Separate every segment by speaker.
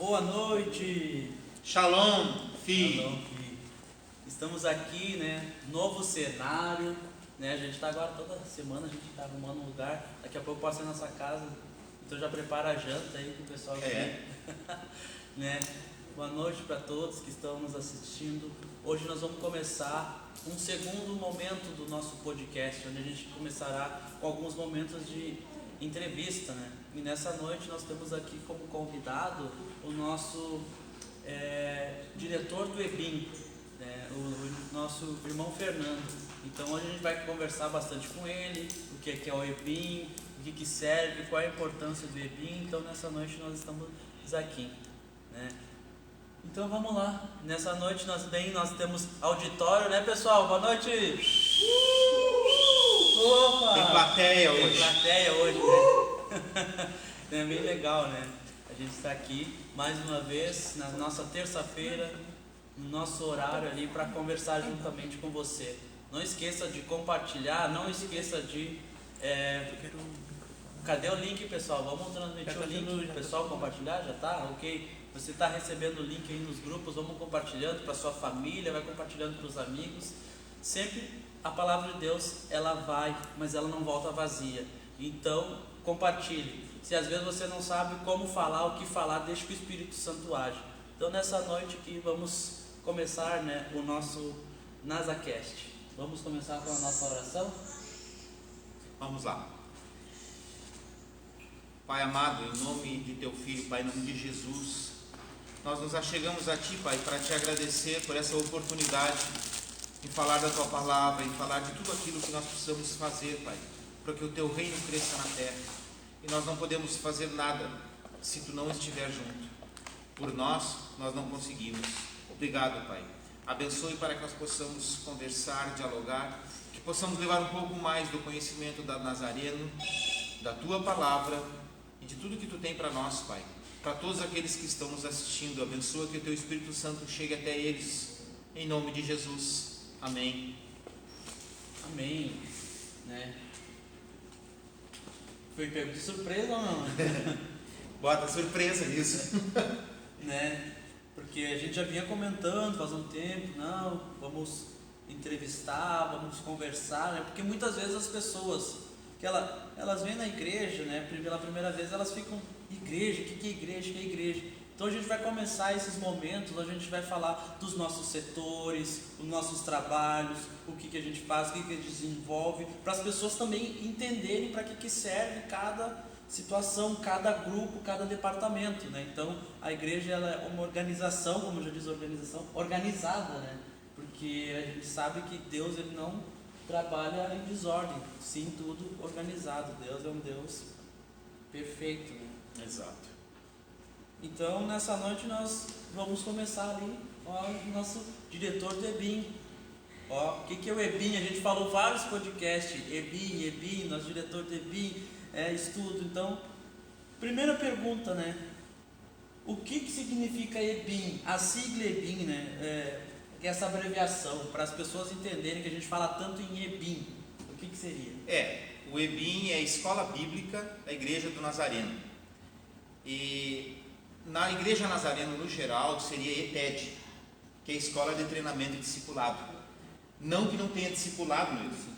Speaker 1: Boa noite.
Speaker 2: Shalom, filho.
Speaker 1: Shalom, filho. Estamos aqui, né? Novo cenário, né? A gente está agora toda semana, a gente está arrumando um lugar. Daqui a pouco passa na nossa casa, então já prepara a janta aí pro pessoal vir. Né? Boa noite para todos que estão nos assistindo. Hoje nós vamos começar um segundo momento do nosso podcast, onde a gente começará com alguns momentos de entrevista, né? E nessa noite nós temos aqui como convidado o nosso diretor do EBIN, né? O nosso irmão Fernando. Então hoje a gente vai conversar bastante com ele, o que é o EBIN, o que serve, qual é a importância do EBIN. Então nessa noite nós estamos aqui, né? Então vamos lá, nessa noite nós temos auditório, né pessoal? Boa noite! Opa!
Speaker 2: Tem plateia hoje.
Speaker 1: Tem plateia hoje, né? É bem legal, né? A gente está aqui mais uma vez na nossa terça-feira, no nosso horário ali para conversar juntamente com você. Não esqueça de compartilhar, não esqueça de... Cadê o link, pessoal? Vamos transmitir o link, pessoal, compartilhar? Já tá? Ok. Você está recebendo o link aí nos grupos, vamos compartilhando para sua família, vai compartilhando para os amigos. Sempre a palavra de Deus, ela vai, mas ela não volta vazia. Então, compartilhe. Se às vezes você não sabe como falar, o que falar, deixe que o Espírito Santo age. Então, nessa noite aqui, vamos começar, né, o nosso NasaCast. Vamos começar com a nossa oração?
Speaker 2: Vamos lá. Pai amado, em nome de Teu Filho, Pai, em nome de Jesus, nós nos achegamos a Ti, Pai, para Te agradecer por essa oportunidade em falar da Tua palavra, em falar de tudo aquilo que nós precisamos fazer, Pai, para que o Teu reino cresça na terra. E nós não podemos fazer nada se Tu não estiver junto. Por nós não conseguimos. Obrigado, Pai. Abençoe para que nós possamos conversar, dialogar, que possamos levar um pouco mais do conhecimento da Nazareno, da Tua palavra e de tudo que Tu tem para nós, Pai. Para todos aqueles que estão nos assistindo, abençoa que o Teu Espírito Santo chegue até eles, em nome de Jesus. Amém.
Speaker 1: Amém. Né? Foi pego de surpresa ou não?
Speaker 2: Bota surpresa nisso.
Speaker 1: Né? Porque a gente já vinha comentando faz um tempo, não, vamos entrevistar, vamos conversar, né? Porque muitas vezes as pessoas que elas vêm na igreja, né? Pela primeira vez elas ficam, igreja, o que é igreja, o que é igreja? Então a gente vai começar esses momentos, a gente vai falar dos nossos setores, dos nossos trabalhos, o que a gente faz, o que a gente desenvolve, para as pessoas também entenderem para que serve cada situação, cada grupo, cada departamento, né? Então a igreja ela é uma organização, como já diz organização, organizada, né? Porque a gente sabe que Deus ele não trabalha em desordem, sim tudo organizado. Deus é um Deus perfeito, né?
Speaker 2: Exato.
Speaker 1: Então nessa noite nós vamos começar ali, ó, o nosso diretor do EBIN. Ó, o que é o EBIN? A gente falou vários podcasts, EBIN, nosso diretor do EBIN, estudo. Então, primeira pergunta, né? O que significa EBIN? A sigla EBIN, né? Essa abreviação, para as pessoas entenderem que a gente fala tanto em EBIN. O que seria?
Speaker 2: O EBIN é a Escola Bíblica da Igreja do Nazareno. E na Igreja Nazareno, no geral, seria ETED, que é a Escola de Treinamento e Discipulado. Não que não tenha discipulado mesmo.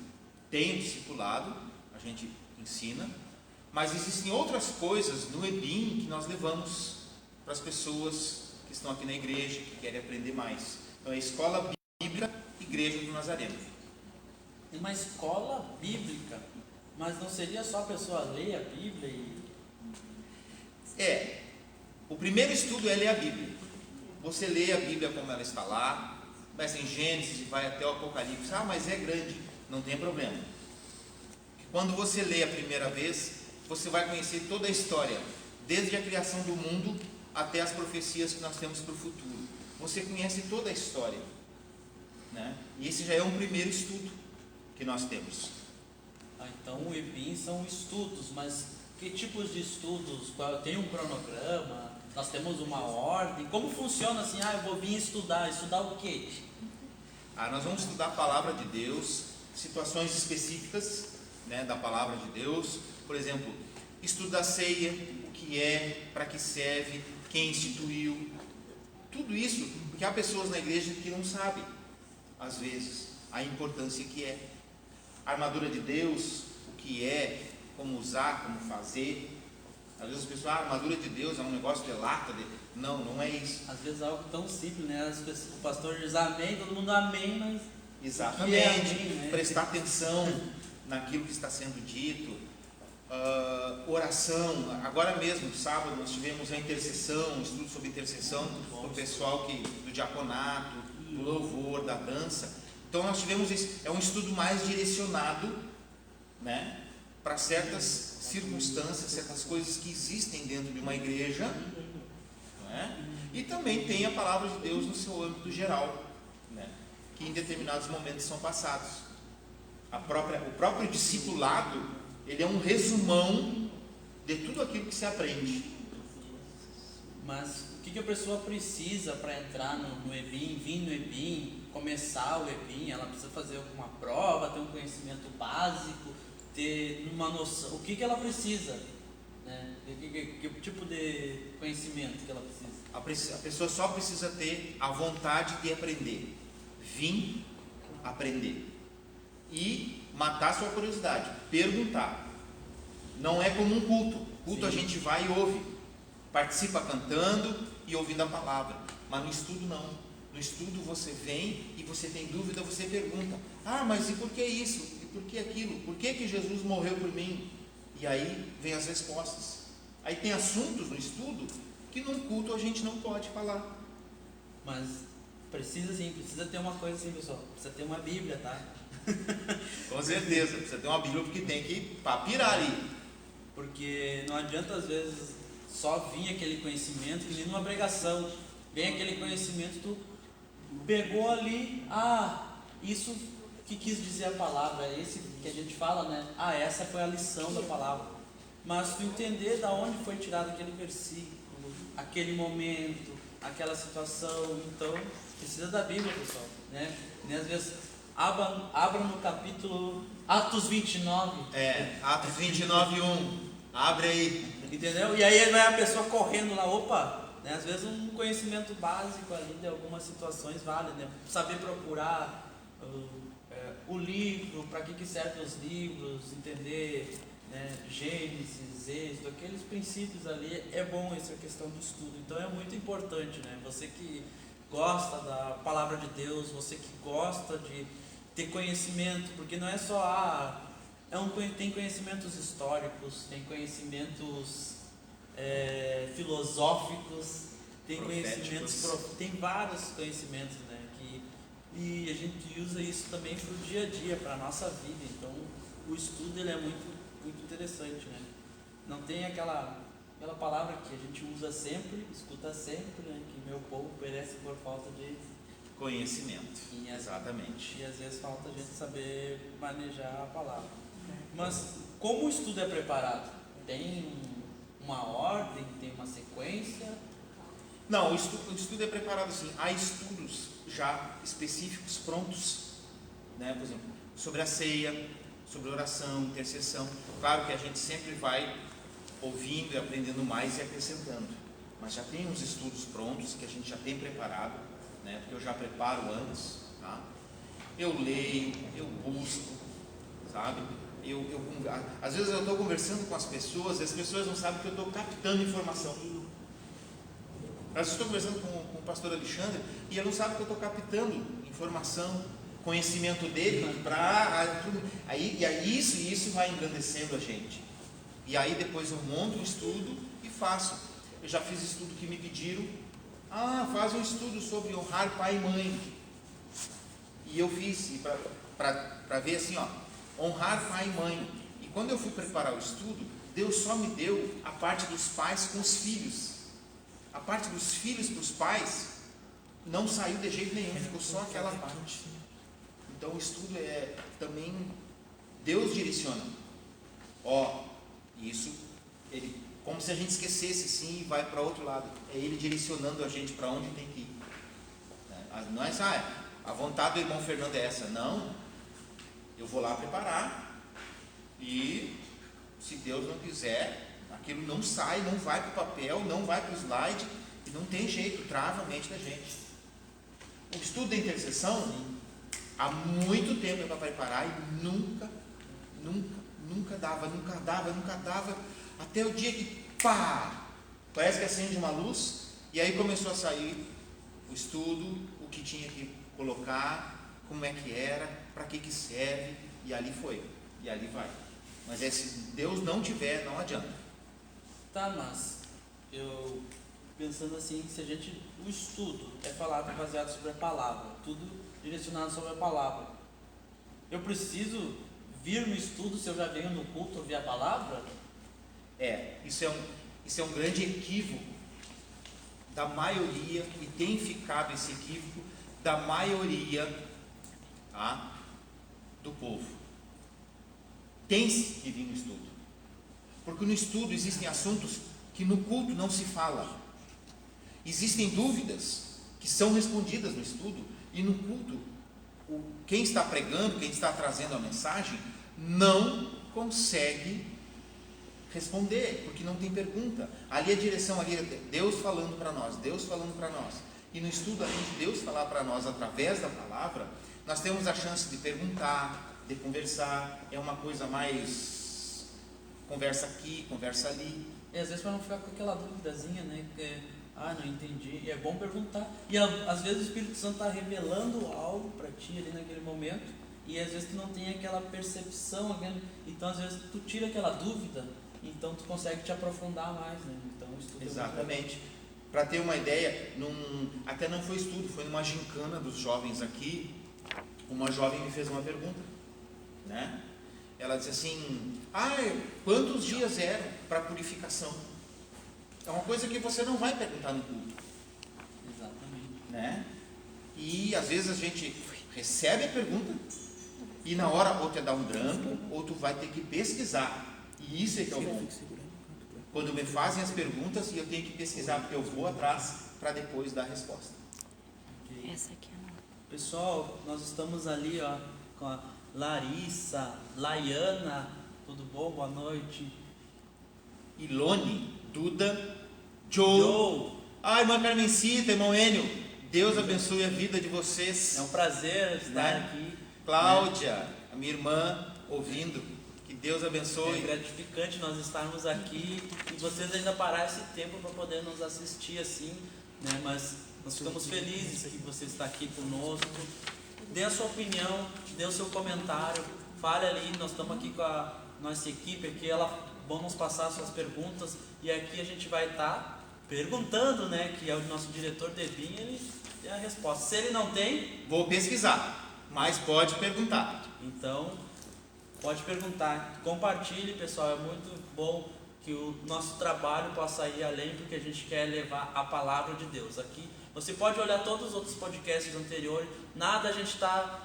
Speaker 2: Tem discipulado, a gente ensina, mas existem outras coisas no EBIN que nós levamos para as pessoas que estão aqui na igreja, que querem aprender mais. Então é a Escola Bíblica Igreja do Nazareno.
Speaker 1: Uma escola bíblica, mas não seria só a pessoa ler a Bíblia e...
Speaker 2: O primeiro estudo é ler a Bíblia. Você lê a Bíblia como ela está lá, começa em Gênesis e vai até o Apocalipse. Mas é grande, não tem problema. Quando você lê a primeira vez, você vai conhecer toda a história, desde a criação do mundo até as profecias que nós temos para o futuro. Você conhece toda a história, né? E esse já é um primeiro estudo que nós temos.
Speaker 1: Então o EBIN são estudos, mas que tipos de estudos? Tem um cronograma? Nós temos uma ordem? Como funciona assim? Eu vou vir estudar o quê?
Speaker 2: Nós vamos estudar a palavra de Deus, situações específicas, né, da palavra de Deus. Por exemplo, estudo da ceia, que é, para que serve, quem instituiu. Tudo isso, porque há pessoas na igreja que não sabem, às vezes, a importância que é. A armadura de Deus, o que é, como usar, como fazer. Às vezes as pessoas, a armadura de Deus é um negócio de lata. Não, não é isso.
Speaker 1: Às vezes é algo tão simples, né? O pastor diz amém, todo mundo amém, mas...
Speaker 2: Exatamente,
Speaker 1: amém, né?
Speaker 2: Prestar atenção naquilo que está sendo dito. Oração, agora mesmo, sábado, nós tivemos a intercessão, um estudo sobre intercessão para o pessoal do diaconato, do louvor, da dança. Então nós tivemos isso, é um estudo mais direcionado, né, para certas circunstâncias, certas coisas que existem dentro de uma igreja, não é? E também tem a palavra de Deus no seu âmbito geral, né, que em determinados momentos são passados. O próprio discipulado, ele é um resumão de tudo aquilo que se aprende.
Speaker 1: Mas o que a pessoa precisa para entrar no EBIM, vir no EBIM, começar o EBIM? Ela precisa fazer alguma prova, ter um conhecimento básico, ter uma noção. O que ela precisa? Né? Que tipo de conhecimento que ela precisa?
Speaker 2: A pessoa só precisa ter a vontade de aprender. Vim aprender. E matar sua curiosidade, perguntar. Não é como um culto. Culto Sim. A gente vai e ouve, participa cantando e ouvindo a palavra. Mas no estudo não. No estudo você vem e você tem dúvida, você pergunta: mas e por que isso? E por que aquilo? Por que Jesus morreu por mim? E aí vem as respostas. Aí tem assuntos no estudo que num culto a gente não pode falar.
Speaker 1: Mas precisa ter uma coisa assim, pessoal. Precisa ter uma Bíblia, tá?
Speaker 2: Com certeza, precisa ter uma Bíblia, porque tem que pirar ali.
Speaker 1: Porque não adianta às vezes só vir aquele conhecimento, que nem numa pregação. Vem aquele conhecimento, tu pegou ali, isso que quis dizer a palavra, esse que a gente fala, né? Essa foi a lição da palavra. Mas tu entender da onde foi tirado aquele versículo, aquele momento, aquela situação, então precisa da Bíblia, pessoal, né? Nem às vezes abra no capítulo Atos 29.
Speaker 2: Atos 29:1. Abre aí.
Speaker 1: Entendeu? E aí vai a pessoa correndo lá, né? Às vezes um conhecimento básico ali de algumas situações vale, né? Saber procurar o livro, para que servem os livros, entender, né? Gênesis, Êxodo, aqueles princípios ali, é bom essa questão do estudo. Então é muito importante, né? Você que gosta da palavra de Deus, você que gosta de ter conhecimento, porque não é só tem conhecimentos históricos, tem conhecimentos filosóficos, tem conhecimentos, tem vários conhecimentos, né? E a gente usa isso também para o dia a dia, para a nossa vida. Então o estudo ele é muito, muito interessante, né? Não tem aquela palavra que a gente usa sempre, escuta sempre, né? Que meu povo perece por falta de
Speaker 2: conhecimento. Exatamente.
Speaker 1: E às vezes falta a gente saber manejar a palavra. Mas como o estudo é preparado? Tem uma ordem, tem uma sequência?
Speaker 2: Não, o estudo é preparado assim. Há estudos já específicos, prontos, né? Por exemplo, sobre a ceia, sobre oração, intercessão. Claro que a gente sempre vai ouvindo e aprendendo mais e acrescentando. Mas já tem uns estudos prontos que a gente já tem preparado, né? Porque eu já preparo antes, tá? Eu leio, eu busco, sabe? Às vezes eu estou conversando com as pessoas e as pessoas não sabem que eu estou captando informação. Às vezes eu estou conversando com o pastor Alexandre e ele não sabe que eu estou captando informação, conhecimento dele aí isso vai engrandecendo a gente. E aí depois eu monto um estudo e faço. Eu já fiz estudo que me pediram. Faz um estudo sobre honrar pai e mãe. E eu fiz para ver assim, honrar pai e mãe. E quando eu fui preparar o estudo, Deus só me deu a parte dos pais com os filhos. A parte dos filhos para os pais não saiu de jeito nenhum, ficou só aquela parte. Então o estudo é também Deus direciona. Isso, ele, como se a gente esquecesse assim e vai para outro lado. É ele direcionando a gente para onde tem que ir. Não é a vontade do irmão Fernando é essa. Não, eu vou lá preparar e se Deus não quiser, Aquilo não sai, não vai para o papel, não vai para o slide, e não tem jeito, trava a mente da gente. O estudo da intercessão, há muito tempo é para preparar e nunca dava, até o dia que, pá, parece que acende uma luz, e aí começou a sair o estudo, o que tinha que colocar, como é que era, para que serve, e ali foi, e ali vai. Mas se Deus não tiver, não adianta.
Speaker 1: Tá, mas eu pensando assim, se o estudo é falado baseado sobre a palavra, tudo direcionado sobre a palavra, eu preciso vir no estudo se eu já venho no culto ouvir a palavra?
Speaker 2: Isso é um grande equívoco da maioria, e tem ficado esse equívoco da maioria, tá, do povo. Tem que vir no estudo, porque no estudo existem assuntos que no culto não se fala, existem dúvidas que são respondidas no estudo, e no culto quem está pregando, quem está trazendo a mensagem não consegue responder, porque não tem pergunta. Ali a direção, ali é Deus falando para nós, e no estudo, além de Deus falar para nós através da palavra, nós temos a chance de perguntar, de conversar. É uma coisa mais conversa aqui, conversa ali.
Speaker 1: E às vezes para não ficar com aquela duvidazinha, né? Não entendi. E é bom perguntar. E às vezes o Espírito Santo está revelando algo para ti ali naquele momento, e às vezes tu não tem aquela percepção, então às vezes tu tira aquela dúvida, então tu consegue te aprofundar mais, né? Então o estudo
Speaker 2: exatamente. Para ter uma ideia, até não foi estudo, foi numa gincana dos jovens aqui. Uma jovem me fez uma pergunta, né? Ela disse assim: quantos dias eram para purificação? É uma coisa que você não vai perguntar no culto.
Speaker 1: Exatamente.
Speaker 2: Né? E às vezes a gente recebe a pergunta, e na hora ou te dá um branco, ou tu vai ter que pesquisar. E isso é que é o bom. Quando me fazem as perguntas e eu tenho que pesquisar, porque eu vou atrás para depois dar a resposta.
Speaker 3: Essa aqui é nova.
Speaker 1: Pessoal, nós estamos ali, ó, com a Larissa, Laiana, tudo bom? Boa noite.
Speaker 2: Ilone, Duda, Joe. Irmã Carmencita, irmão Enio, Deus abençoe a vida de vocês.
Speaker 1: É um prazer estar aqui.
Speaker 2: Cláudia, a minha irmã, ouvindo. Que Deus abençoe.
Speaker 1: É gratificante nós estarmos aqui e vocês ainda parar esse tempo para poder nos assistir assim, né? Mas nós ficamos felizes que você está aqui conosco. Dê a sua opinião, dê o seu comentário, fale ali. Nós estamos aqui com a nossa equipe aqui, vamos passar suas perguntas, e aqui a gente vai estar perguntando, né? Que é o nosso diretor Devin, ele tem a resposta. Se ele não tem,
Speaker 2: vou pesquisar, mas pode perguntar.
Speaker 1: Então, pode perguntar. Compartilhe, pessoal, é muito bom que o nosso trabalho possa ir além, porque a gente quer levar a palavra de Deus. Aqui, você pode olhar todos os outros podcasts anteriores, nada a gente está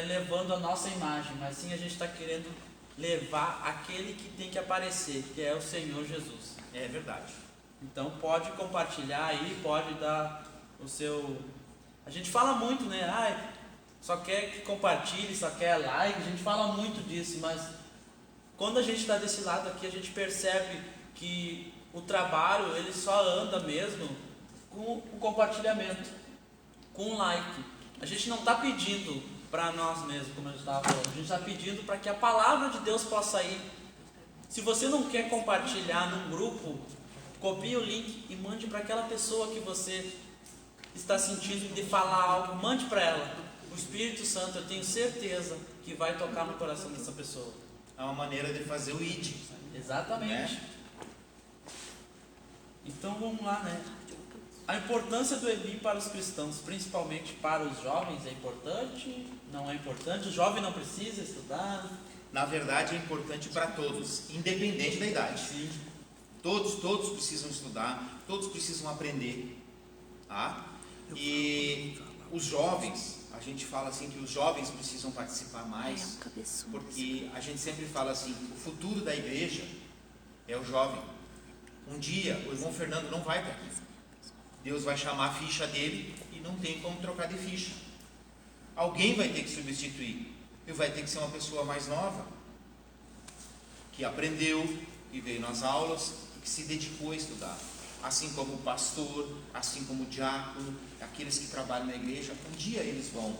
Speaker 1: levando a nossa imagem, mas sim a gente está querendo levar aquele que tem que aparecer, que é o Senhor Jesus.
Speaker 2: É verdade.
Speaker 1: Então pode compartilhar aí, pode dar o seu... A gente fala muito, né? Só quer que compartilhe, só quer like, a gente fala muito disso, mas quando a gente está desse lado aqui, a gente percebe que o trabalho, ele só anda mesmo com o compartilhamento, com o like. A gente não está pedindo para nós mesmos, como a gente estava falando, a gente está pedindo para que a palavra de Deus possa ir. Se você não quer compartilhar num grupo, copie o link e mande para aquela pessoa que você está sentindo de falar algo, mande para ela. O Espírito Santo, eu tenho certeza que vai tocar no coração dessa pessoa.
Speaker 2: É uma maneira de fazer o ID.
Speaker 1: Exatamente. Né? Então vamos lá, né? A importância do EBI para os cristãos, principalmente para os jovens, é importante? Não é importante? O jovem não precisa estudar?
Speaker 2: Na verdade, é importante para todos, independente da idade.
Speaker 1: Sim.
Speaker 2: Todos precisam estudar, todos precisam aprender. Tá? E os jovens, a gente fala assim que os jovens precisam participar mais, porque a gente sempre fala assim, o futuro da igreja é o jovem. Um dia o irmão Fernando não vai estar aqui. Deus vai chamar a ficha dele e não tem como trocar de ficha. Alguém vai ter que substituir. E vai ter que ser uma pessoa mais nova, que aprendeu, que veio nas aulas e que se dedicou a estudar. Assim como o pastor, assim como o diácono, aqueles que trabalham na igreja, um dia eles vão.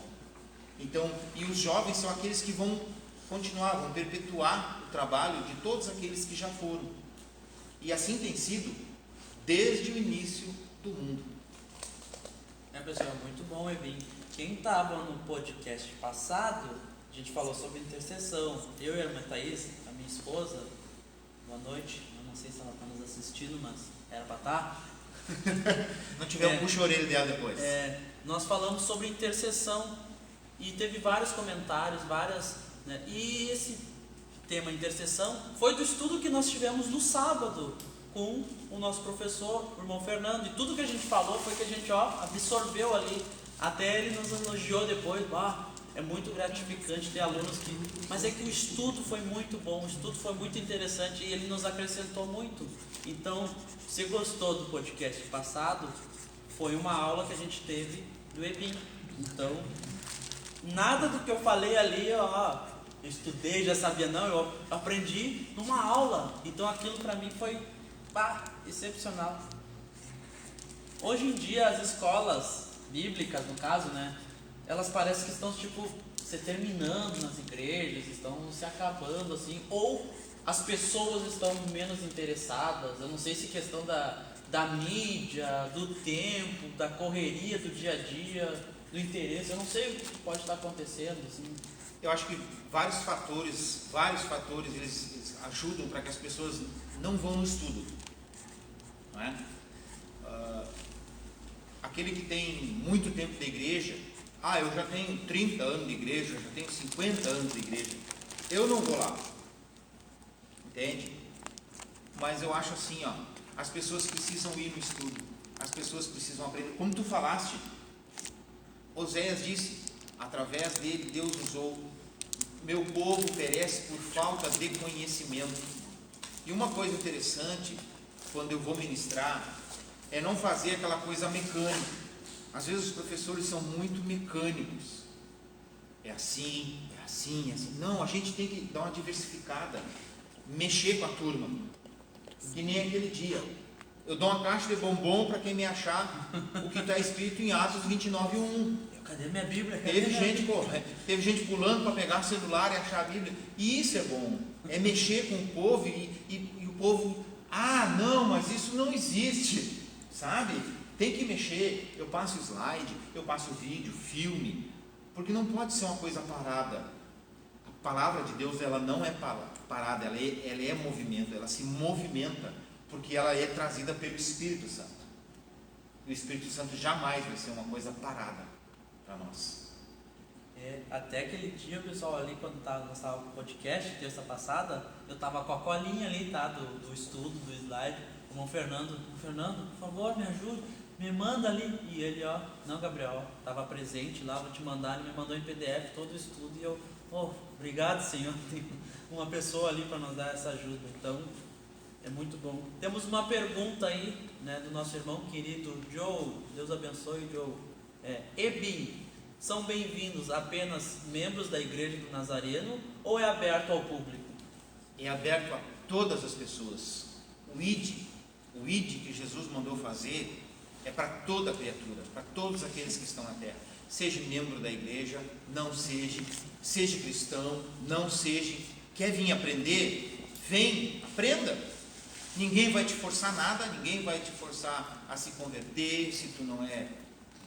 Speaker 2: Então, e os jovens são aqueles que vão continuar, vão perpetuar o trabalho de todos aqueles que já foram. E assim tem sido desde o início do mundo.
Speaker 1: Pessoal, muito bom, Evin. Quem estava no podcast passado, a gente falou sobre intercessão. Eu e a irmã Thaís, a minha esposa, boa noite. Eu não sei se ela está nos assistindo, mas era para estar.
Speaker 2: Não tiver puxa a orelha dela depois.
Speaker 1: Nós falamos sobre intercessão e teve vários comentários, né? E esse tema intercessão foi do estudo que nós tivemos no sábado com o nosso professor, o irmão Fernando, e tudo que a gente falou foi que a gente absorveu ali. Até ele nos elogiou depois. É muito gratificante ter alunos que... Mas é que o estudo foi muito bom, o estudo foi muito interessante e ele nos acrescentou muito. Então, se gostou do podcast passado, foi uma aula que a gente teve do EBIM. Então, nada do que eu falei ali, eu estudei, já sabia, não, eu aprendi numa aula. Então, aquilo para mim foi excepcional. Hoje em dia, as escolas bíblicas, no caso, né, elas parecem que estão se terminando nas igrejas, estão se acabando assim, ou as pessoas estão menos interessadas. Eu não sei se questão da mídia, do tempo, da correria do dia a dia, do interesse, eu não sei o que pode estar acontecendo assim.
Speaker 2: Eu acho que vários fatores eles ajudam para que as pessoas não vão no estudo, não é? Aquele que tem muito tempo de igreja, eu já tenho 30 anos de igreja, eu já tenho 50 anos de igreja, eu não vou lá, entende? Mas eu acho assim, as pessoas precisam ir no estudo, as pessoas precisam aprender, como tu falaste. Oséias disse, através dele Deus usou: meu povo perece por falta de conhecimento. E uma coisa interessante, quando eu vou ministrar, é não fazer aquela coisa mecânica. Às vezes os professores são muito mecânicos. É assim, é assim, é assim. Não, a gente tem que dar uma diversificada, mexer com a turma. Que nem aquele dia. Eu dou uma caixa de bombom para quem me achar o que está escrito em Atos 29:1.
Speaker 1: Cadê minha Bíblia?
Speaker 2: Teve gente pulando para pegar o celular e achar a Bíblia. E isso é bom. É mexer com o povo e o povo... não, mas isso não existe. Sabe? Tem que mexer. Eu passo slide, eu passo vídeo, filme. Porque não pode ser uma coisa parada. A palavra de Deus, ela não é parada, ela é movimento, ela se movimenta, porque ela é trazida pelo Espírito Santo. E o Espírito Santo jamais vai ser uma coisa parada para nós.
Speaker 1: Até aquele dia, pessoal, ali quando nós estávamos no podcast, terça passada, eu estava com a colinha ali, do estudo, do slide. O irmão Fernando, por favor, me ajude, me manda ali. E ele, não, Gabriel, estava presente lá, vou te mandar. Ele me mandou em PDF todo o estudo e eu, obrigado, Senhor, tem uma pessoa ali para nos dar essa ajuda. Então, é muito bom. Temos uma pergunta aí, né, do nosso irmão querido Joe. Deus abençoe, Joe. EBIM, são bem-vindos apenas membros da Igreja do Nazareno ou é aberto ao público?
Speaker 2: É aberto a todas as pessoas. O ID que Jesus mandou fazer é para toda criatura, para todos aqueles que estão na terra. Seja membro da igreja, não seja cristão, não seja. Quer vir aprender? Vem, aprenda. Ninguém vai te forçar nada, ninguém vai te forçar a se converter se tu não é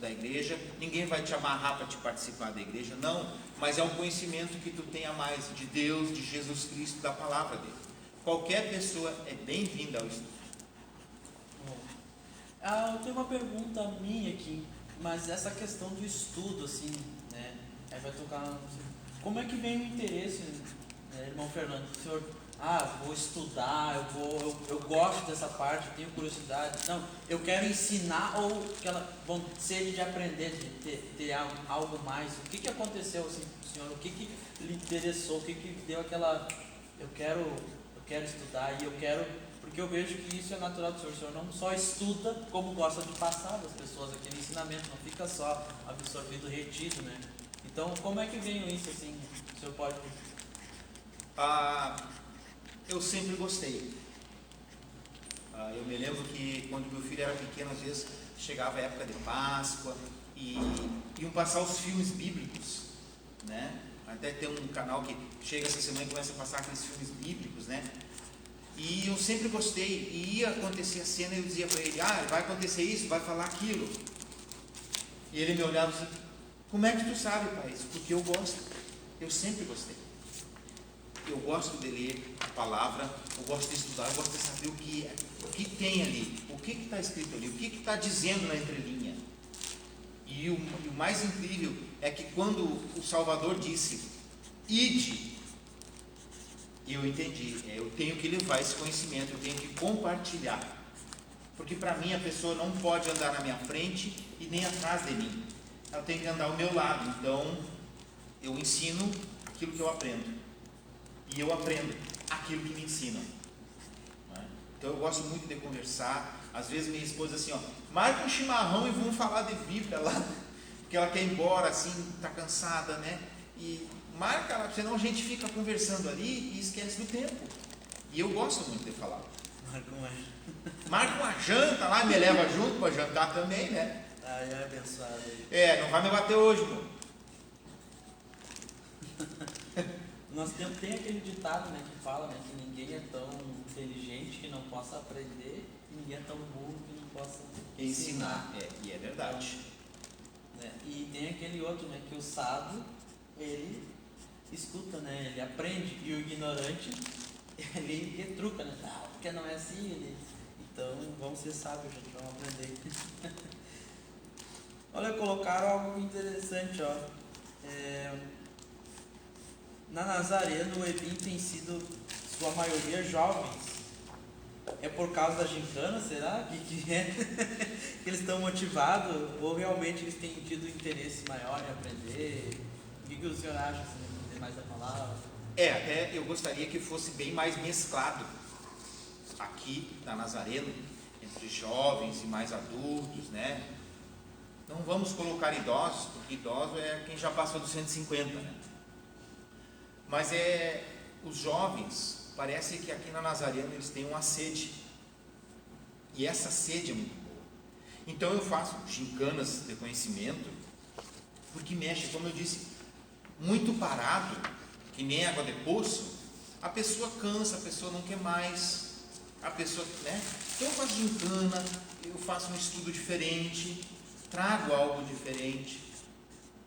Speaker 2: da igreja, ninguém vai te amarrar para te participar da igreja, não, mas é um conhecimento que tu tenha mais de Deus, de Jesus Cristo, da palavra dele. Qualquer pessoa é bem-vinda ao estudo.
Speaker 1: Eu tenho uma pergunta minha aqui, mas essa questão do estudo, assim, né? Aí vai tocar. Como é que vem o interesse, né, irmão Fernando? O senhor, vou estudar, eu gosto dessa parte, tenho curiosidade. Não, eu quero ensinar, ou aquela sede de aprender, de ter algo mais. O que aconteceu, assim, com o senhor? O que lhe interessou? O que deu aquela. Eu quero estudar e eu quero. Porque eu vejo que isso é natural do senhor. O senhor não só estuda, como gosta de passar das pessoas aquele ensinamento, não fica só absorvido, retido, né? Então, como é que veio isso, assim? O senhor pode...
Speaker 2: Eu sempre gostei. Eu me lembro que quando meu filho era pequeno, às vezes chegava a época de Páscoa e iam passar os filmes bíblicos, né? Até tem um canal que chega essa semana e começa a passar aqueles filmes bíblicos, né? E eu sempre gostei, e ia acontecer a cena e eu dizia para ele, vai acontecer isso, vai falar aquilo. E ele me olhava assim, como é que tu sabe, pai? Porque eu gosto, eu sempre gostei. Eu gosto de ler a palavra, eu gosto de estudar, eu gosto de saber o que tem ali, o que está escrito ali, o que está dizendo na entrelinha. E o mais incrível é que quando o Salvador disse, ide, eu entendi, eu tenho que levar esse conhecimento, eu tenho que compartilhar. Porque para mim a pessoa não pode andar na minha frente e nem atrás de mim. Ela tem que andar ao meu lado. Então, eu ensino aquilo que eu aprendo. E eu aprendo aquilo que me ensinam. Então eu gosto muito de conversar. Às vezes minha esposa assim, marca um chimarrão e vamos falar de Bíblia lá, porque ela quer ir embora, assim, está cansada, né? E marca lá, senão a gente fica conversando ali e esquece do tempo. E eu gosto muito de falar. Marca uma janta lá, me leva junto para jantar também, né?
Speaker 1: É abençoado.
Speaker 2: Não vai me bater hoje, pô.
Speaker 1: Nós tem aquele ditado, né, que fala, né, que ninguém é tão inteligente que não possa aprender, e ninguém é tão burro que não possa ensinar.
Speaker 2: E é verdade.
Speaker 1: Então, né, e tem aquele outro, né, que o sábio, ele escuta, né, ele aprende, e o ignorante, ele retruca, né, porque não é assim, então vamos ser sábios, gente, vamos aprender. Olha, colocaram algo interessante, na Nazareno, o Ebim tem sido, sua maioria, jovens. É por causa da gincana, será? Que é? Que eles estão motivados? Ou realmente eles têm tido interesse maior em aprender? O que o senhor acha, assim, entender mais da palavra?
Speaker 2: Até eu gostaria que fosse bem mais mesclado aqui na Nazareno, entre jovens e mais adultos, né? Não vamos colocar idosos, porque idoso é quem já passou dos 150, né? Mas os jovens, parece que aqui na Nazareno eles têm uma sede. E essa sede é muito boa. Então eu faço gincanas de conhecimento, porque mexe, como eu disse, muito parado, que nem água de poço, a pessoa cansa, a pessoa não quer mais, a pessoa, né? Então eu faço gincana, eu faço um estudo diferente, trago algo diferente,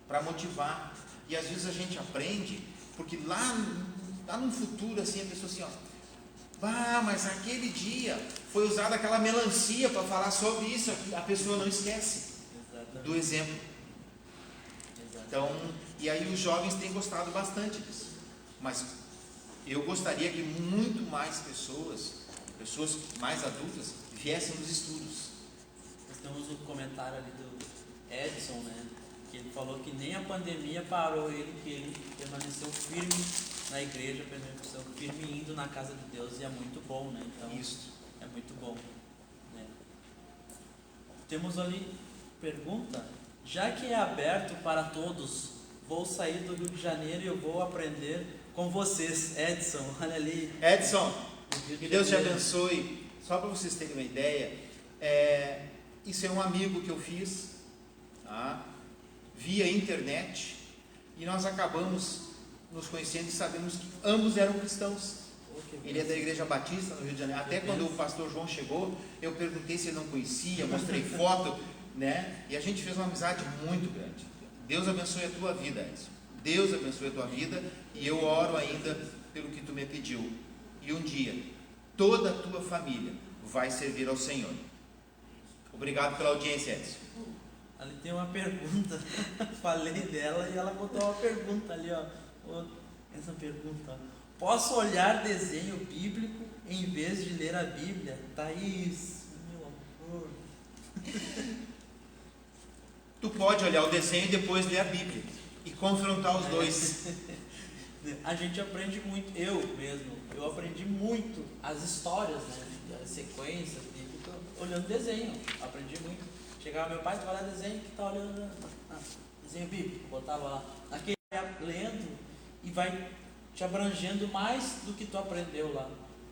Speaker 2: para motivar. E às vezes a gente aprende, porque lá no futuro, assim, a pessoa assim, mas aquele dia foi usada aquela melancia para falar sobre isso, a pessoa não esquece. Exatamente. Do exemplo. Exatamente. Então, e aí os jovens têm gostado bastante disso. Mas eu gostaria que muito mais pessoas mais adultas, viessem nos estudos.
Speaker 1: Nós temos um comentário ali do Edson, né? Que ele falou que nem a pandemia parou ele, que ele permaneceu firme na igreja, permaneceu firme indo na casa de Deus, e é muito bom, né? Então,
Speaker 2: isso
Speaker 1: é muito bom, né? Temos ali pergunta: já que é aberto para todos, vou sair do Rio de Janeiro e eu vou aprender com vocês. Edson, olha ali.
Speaker 2: Edson, que Deus te abençoe. Só para vocês terem uma ideia, isso é um amigo que eu fiz, tá? Via internet, e nós acabamos nos conhecendo e sabemos que ambos eram cristãos. Ele é da Igreja Batista no Rio de Janeiro. Até quando o pastor João chegou, eu perguntei se ele não conhecia, mostrei foto, né? E a gente fez uma amizade muito grande. Deus abençoe a tua vida, Edson. Deus abençoe a tua vida, e eu oro ainda pelo que tu me pediu. E um dia, toda a tua família vai servir ao Senhor. Obrigado pela audiência, Edson.
Speaker 1: Ali tem uma pergunta, falei dela e ela botou uma pergunta ali, essa pergunta: posso olhar desenho bíblico em vez de ler a Bíblia? Thaís, meu amor.
Speaker 2: Tu pode olhar o desenho e depois ler a Bíblia e confrontar os dois.
Speaker 1: A gente aprende muito, eu aprendi muito as histórias, né, as sequências bíblicas, olhando desenho, aprendi muito. Chegava meu pai, tu vai olhar desenho, que tá olhando, desenho bíblico, botava lá, aquele lendo, e vai te abrangendo mais do que tu aprendeu lá,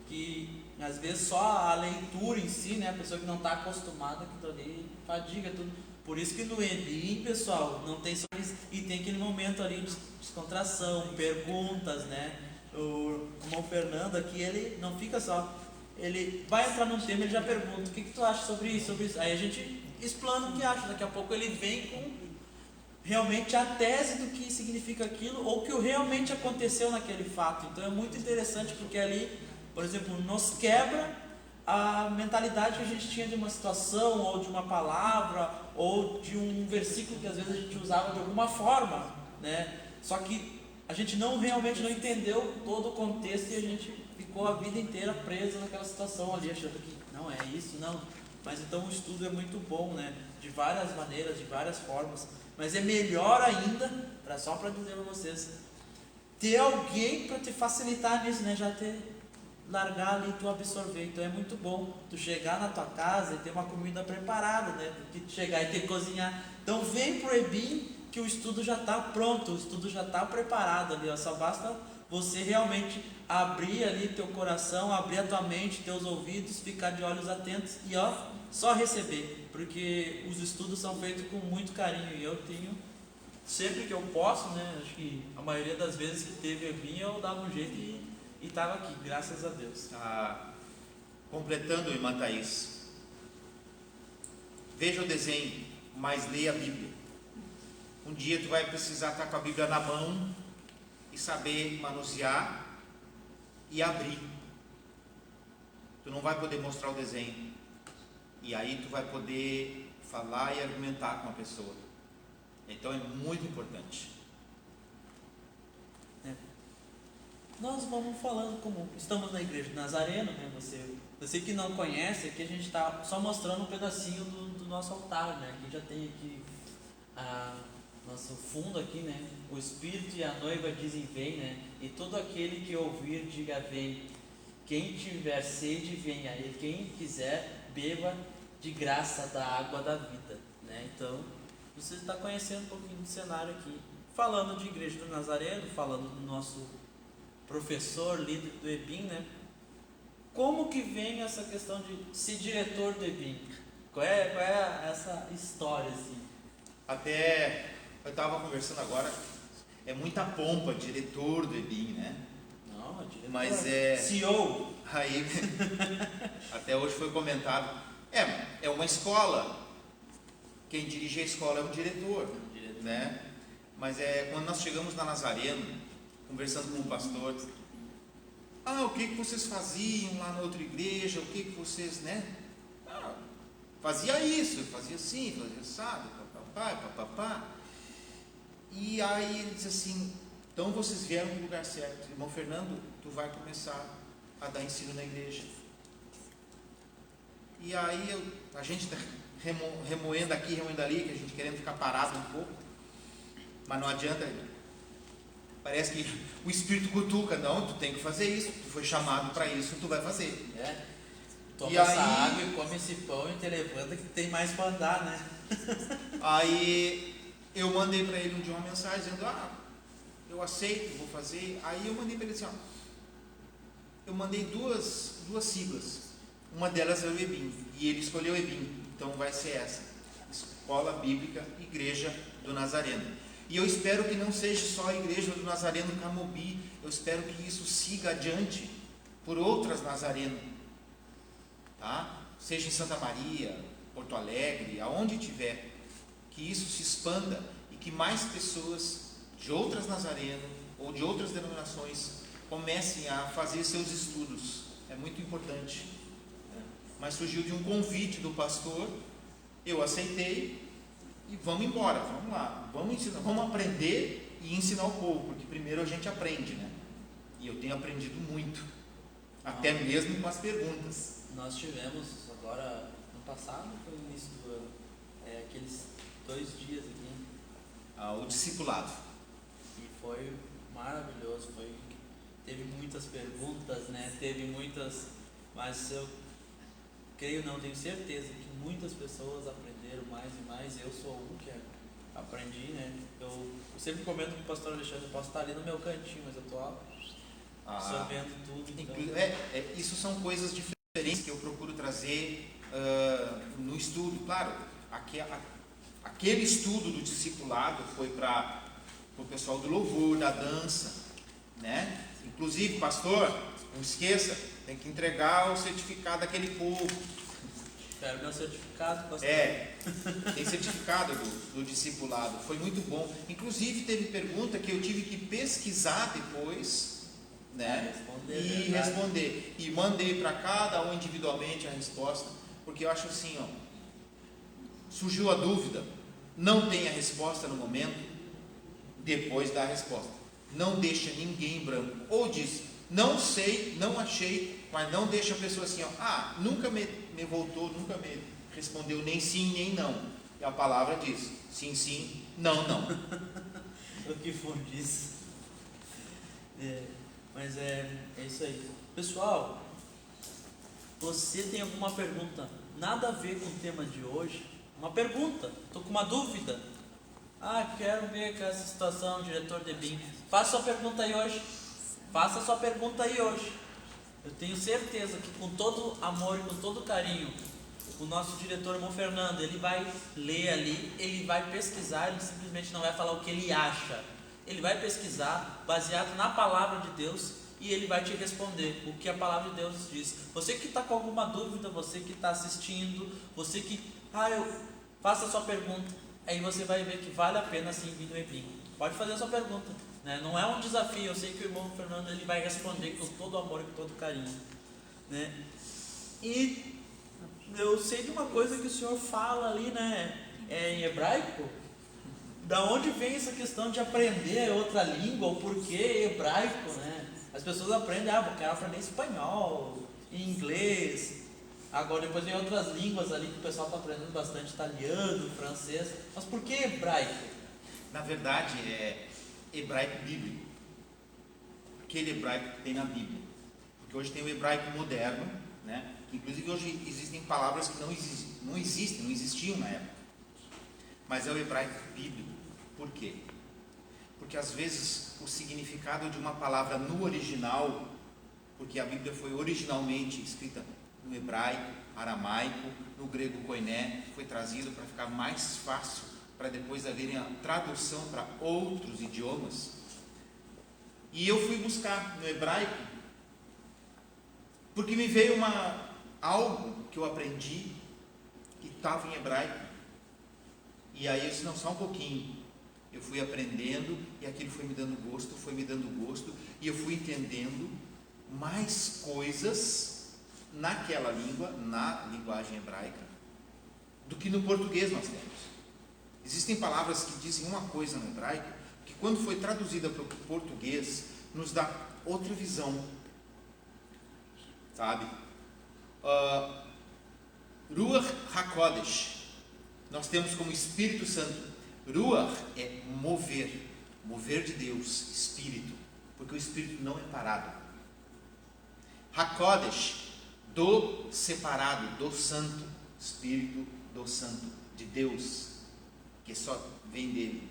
Speaker 1: que às vezes só a leitura em si, né, a pessoa que não está acostumada, aquilo ali fadiga tudo. Por isso que no EBIM, pessoal, não tem só isso, e tem aquele momento ali de descontração, perguntas, né? O irmão Fernando aqui, ele não fica só, ele vai entrar num tema, ele já pergunta, o que tu acha sobre isso, sobre isso? Aí a gente explana o que acha, daqui a pouco ele vem com realmente a tese do que significa aquilo, ou o que realmente aconteceu naquele fato. Então é muito interessante, porque ali, por exemplo, nos quebra a mentalidade que a gente tinha de uma situação, ou de uma palavra, ou de um versículo que às vezes a gente usava de alguma forma, né? Só que a gente realmente não entendeu todo o contexto e a gente ficou a vida inteira preso naquela situação ali, achando que não é isso, não. Mas então o estudo é muito bom, né? De várias maneiras, de várias formas. Mas é melhor ainda, só para dizer para vocês, ter alguém para te facilitar nisso, né? Já ter largar ali e tu absorver. Então é muito bom tu chegar na tua casa e ter uma comida preparada, né? Do que chegar e ter que cozinhar. Então vem pro EBIM que o estudo já está pronto, o estudo já está preparado ali, ó. Só basta você realmente abrir ali teu coração, abrir a tua mente, teus ouvidos, ficar de olhos atentos e ó, só receber, porque os estudos são feitos com muito carinho e eu tenho, sempre que eu posso, né? Acho que a maioria das vezes que teve EBIM eu dava um jeito e estava aqui, graças a Deus.
Speaker 2: Completando, irmã Thaís, veja o desenho, mas leia a Bíblia. Um dia tu vai precisar estar com a Bíblia na mão e saber manusear e abrir. Tu não vai poder mostrar o desenho, e aí tu vai poder falar e argumentar com a pessoa. Então é muito importante.
Speaker 1: Nós vamos falando como estamos na igreja de Nazareno, né? Você que não conhece, aqui a gente está só mostrando um pedacinho do nosso altar, né? Aqui já tem aqui nosso fundo aqui, né? O Espírito e a noiva dizem vem, né? E todo aquele que ouvir diga vem. Quem tiver sede venha, e quem quiser beba de graça da água da vida, né? Então você está conhecendo um pouquinho do cenário aqui, falando de igreja do Nazareno, falando do nosso professor, líder do EBIM, né? Como que vem essa questão de ser diretor do EBIM? Qual é essa história, assim?
Speaker 2: Até eu estava conversando agora, é muita pompa, diretor do EBIM, né?
Speaker 1: Não, é diretor.
Speaker 2: Mas é...
Speaker 1: CEO.
Speaker 2: Aí, até hoje foi comentado, é uma escola, quem dirige a escola é o diretor, né? Mas quando nós chegamos na Nazareno, conversando com o pastor, o que vocês faziam lá na outra igreja, o que vocês, né? Fazia isso, fazia assim, fazia assado, papapá. E aí ele diz assim, então vocês vieram para o lugar certo, irmão Fernando, tu vai começar a dar ensino na igreja. E aí a gente está remoendo aqui, remoendo ali, que a gente querendo ficar parado um pouco, mas não adianta. Parece que o Espírito cutuca, não, tu tem que fazer isso, tu foi chamado para isso, tu vai fazer.
Speaker 1: Toma essa água e come esse pão e te levanta que tem mais para andar, né?
Speaker 2: Aí eu mandei para ele um dia uma mensagem dizendo, eu aceito, vou fazer. Aí eu mandei para ele assim, eu mandei duas siglas, uma delas é o EBIM, e ele escolheu o EBIM, então vai ser essa, Escola Bíblica Igreja do Nazareno. E eu espero que não seja só a Igreja do Nazareno Camobi, eu espero que isso siga adiante por outras Nazareno, tá? Seja em Santa Maria, Porto Alegre, aonde tiver, que isso se expanda e que mais pessoas de outras Nazareno ou de outras denominações comecem a fazer seus estudos. É muito importante. Mas surgiu de um convite do pastor, eu aceitei. E vamos embora, vamos lá, vamos ensinar, vamos aprender e ensinar o povo, porque primeiro a gente aprende, né? E eu tenho aprendido muito, até mesmo com as perguntas.
Speaker 1: Nós tivemos agora, no passado, foi no início do ano, aqueles 2 dias aqui.
Speaker 2: O discipulado.
Speaker 1: E foi maravilhoso, teve muitas perguntas, né? Teve muitas, mas eu creio, não, tenho certeza que muitas pessoas aprenderam mais e mais. Eu sou um que aprendi, né? Eu sempre comento com o pastor Alexandre, eu posso estar ali no meu cantinho, mas eu estou absorvendo tudo. Então.
Speaker 2: Isso são coisas diferentes que eu procuro trazer no estudo. Claro, aquele estudo do discipulado foi para o pessoal do louvor, da dança, né? Inclusive, pastor, não esqueça, tem que entregar o certificado daquele povo.
Speaker 1: Quero meu certificado, pastor.
Speaker 2: Tem certificado do discipulado. Foi muito bom. Inclusive, teve pergunta que eu tive que pesquisar depois, né? Responder. E mandei para cada um individualmente a resposta, porque eu acho assim, ó, surgiu a dúvida, não tem a resposta no momento, depois dá a resposta. Não deixa ninguém em branco. Ou diz, não sei, não achei, mas não deixa a pessoa assim, ó, nunca me voltou, nunca me respondeu nem sim, nem não. E a palavra diz, sim, sim, não, não.
Speaker 1: O que for disso. Mas é isso aí. Pessoal, você tem alguma pergunta nada a ver com o tema de hoje? Uma pergunta, estou com uma dúvida. Quero ver com essa situação, diretor de BIM. Faça sua pergunta aí hoje. Faça sua pergunta aí hoje. Eu tenho certeza que com todo amor e com todo carinho, o nosso diretor, irmão Fernando, ele vai ler ali, ele vai pesquisar, ele simplesmente não vai falar o que ele acha. Ele vai pesquisar, baseado na palavra de Deus, e ele vai te responder o que a palavra de Deus diz. Você que está com alguma dúvida, você que está assistindo, você que, faça a sua pergunta, aí você vai ver que vale a pena sim vir no EBIM. Pode fazer a sua pergunta, né? Não é um desafio, eu sei que o irmão Fernando ele vai responder com todo amor e com todo carinho, né? E eu sei de uma coisa que o senhor fala ali, né? Em hebraico. Da onde vem essa questão de aprender outra língua, o porquê hebraico, né? As pessoas aprendem, eu quero aprender espanhol, inglês. Agora depois vem outras línguas ali que o pessoal está aprendendo bastante, italiano, francês. Mas por que hebraico?
Speaker 2: Na verdade é hebraico bíblico. Aquele hebraico que tem na Bíblia. Porque hoje tem o hebraico moderno, né? Inclusive hoje existem palavras que não existiam na época. Mas é o hebraico bíblico. Por quê? Porque às vezes o significado de uma palavra no original, porque a Bíblia foi originalmente escrita no hebraico, aramaico, no grego koiné, foi trazido para ficar mais fácil, para depois haverem a tradução para outros idiomas. E eu fui buscar no hebraico, porque me veio algo que eu aprendi, que estava em hebraico. E aí eu disse, não, só um pouquinho. Eu fui aprendendo e aquilo foi me dando gosto, e eu fui entendendo mais coisas naquela língua, na linguagem hebraica, do que no português nós temos. Existem palavras que dizem uma coisa no hebraico, que quando foi traduzida para o português, nos dá outra visão, sabe? Ruach HaKodesh, nós temos como Espírito Santo. Ruach é mover de Deus, Espírito, porque o Espírito não é parado. HaKodesh, do separado, do Santo, Espírito do Santo, de Deus, que só vem dele.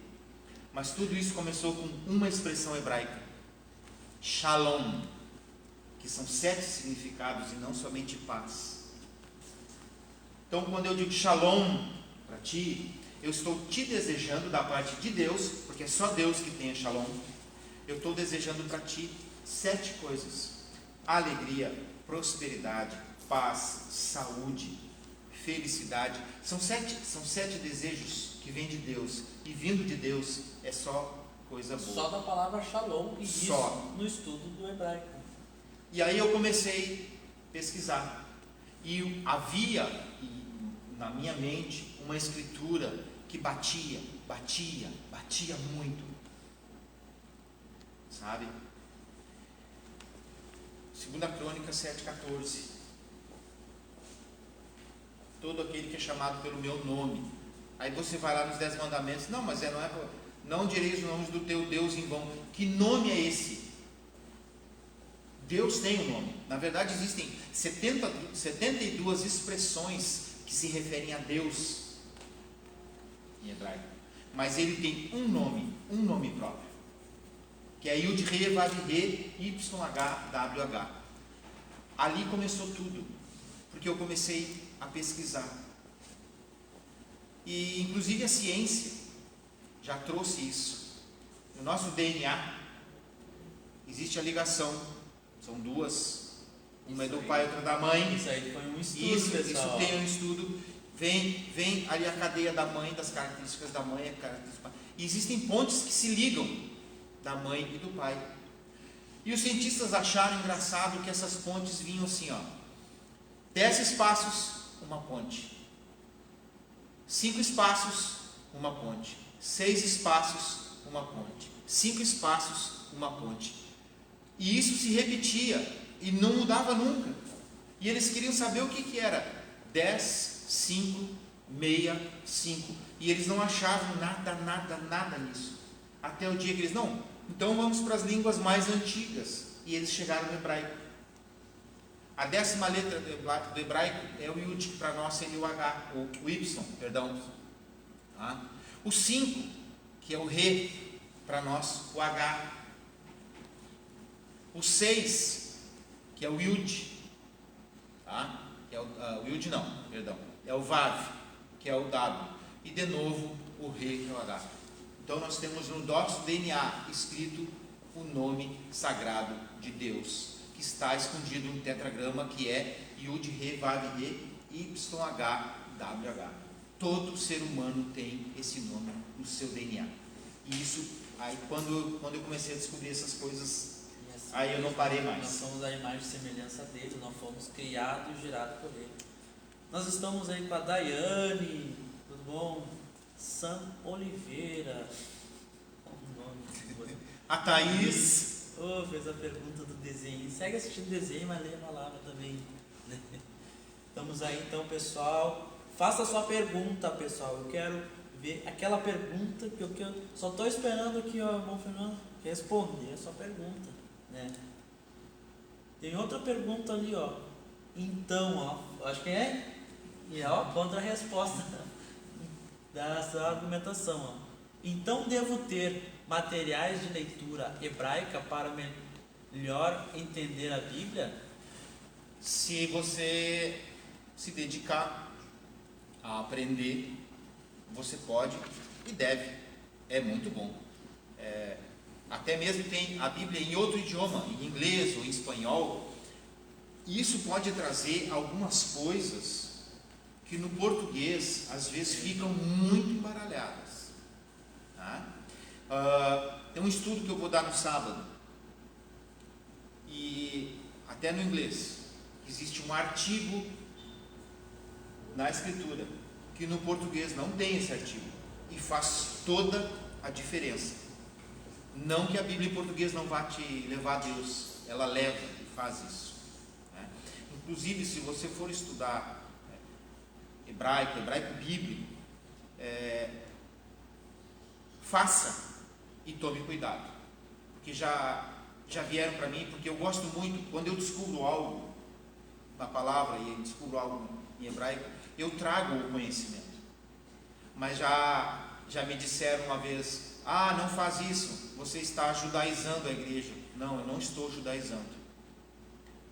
Speaker 2: Mas tudo isso começou com uma expressão hebraica, Shalom, que são 7 significados e não somente paz. Então quando eu digo Shalom para ti, eu estou te desejando da parte de Deus, porque é só Deus que tem a Shalom. Eu estou desejando para ti 7 coisas: alegria, prosperidade, paz, saúde, felicidade. São sete desejos que vêm de Deus, e vindo de Deus é só coisa boa.
Speaker 1: Só da palavra Shalom, e isso no estudo do hebraico.
Speaker 2: E aí eu comecei a pesquisar, e havia na minha mente uma escritura que batia muito, sabe? 2 Crônicas 7,14. Todo aquele que é chamado pelo meu nome. Aí você vai lá nos 10 mandamentos, não direis os nomes do teu Deus em vão. Que nome é esse? Deus tem um nome. Na verdade existem 72 expressões que se referem a Deus em hebraico, mas ele tem um nome próprio. que é Yud Re Vav Re YHWH. Ali começou tudo, porque eu comecei a pesquisar. E inclusive a ciência já trouxe isso. No nosso DNA existe a ligação, são duas, uma é do pai e outra da mãe.
Speaker 1: Isso aí foi um estudo,
Speaker 2: Isso
Speaker 1: pessoal.
Speaker 2: tem um estudo. Vem ali a cadeia da mãe, das características da mãe, características do pai. E existem pontes que se ligam da mãe e do pai. E os cientistas acharam engraçado que essas pontes vinham assim, ó: 10 espaços, uma ponte; 5 espaços, uma ponte; 6 espaços, uma ponte; 5 espaços, uma ponte. E isso se repetia e não mudava nunca. E eles queriam saber o que era 10, 5, meia, 5. E eles não achavam nada nisso. Até o dia que eles, não, então vamos para as línguas mais antigas. E eles chegaram no hebraico. A 10ª letra do hebraico é o Yud, que para nós seria o H, o Y, perdão. Tá? O 5, que é o Re, para nós o H. O 6, que é o Yud, tá? É o Yud não, perdão, é o Vav, que é o W, e de novo o Re, que é o H. Então nós temos no nosso DNA escrito o nome sagrado de Deus, que está escondido no tetragrama, que é Yud Re Vav Re YHWH. Todo ser humano tem esse nome no seu DNA. E isso, aí quando eu comecei a descobrir essas coisas, aí eu não parei mais.
Speaker 1: Nós somos a imagem e semelhança dele, nós fomos criados e gerados por ele. Nós estamos aí com a Daiane, tudo bom? Sam Oliveira,
Speaker 2: A Thaís
Speaker 1: fez a pergunta do desenho. Segue assistindo o desenho, mas lê a palavra também. Estamos aí então, pessoal. Faça a sua pergunta, pessoal. Eu quero ver aquela pergunta que eu só estou esperando aqui, ó, irmão Fernando, responder a sua pergunta, né? Tem outra pergunta ali, ó. Então, ó, acho que é, e ó, contra a resposta dessa argumentação, ó. Então devo ter materiais de leitura hebraica para melhor entender a Bíblia?
Speaker 2: Se você se dedicar a aprender, você pode e deve. É muito bom. Até mesmo tem a Bíblia em outro idioma, em inglês ou em espanhol. E isso pode trazer algumas coisas que no português às vezes ficam muito embaralhadas. Tá? Tem um estudo que eu vou dar no sábado, e até no inglês existe um artigo na escritura que no português não tem esse artigo, e faz toda a diferença. Não que a Bíblia em português não vá te levar a Deus, ela leva e faz isso, né? Inclusive, se você for estudar hebraico bíblico, faça e tome cuidado, porque já vieram para mim, porque eu gosto muito, quando eu descubro algo na palavra e descubro algo em hebraico, eu trago o conhecimento. Mas já me disseram uma vez: não faz isso, você está judaizando a igreja. Não, eu não estou judaizando.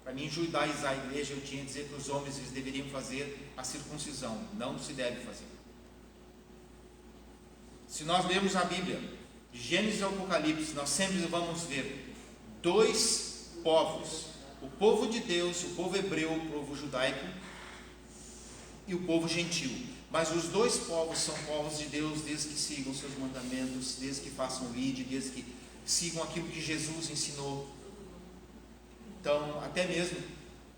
Speaker 2: Para mim, judaizar a igreja, eu tinha que dizer para os homens que eles deveriam fazer a circuncisão. Não se deve fazer. Se nós lermos a Bíblia, de Gênesis ao Apocalipse, nós sempre vamos ver 2 povos: o povo de Deus, o povo hebreu, o povo judaico, e o povo gentil. Mas os 2 povos são povos de Deus, desde que sigam seus mandamentos, desde que façam o ID, desde que sigam aquilo que Jesus ensinou. Então, até mesmo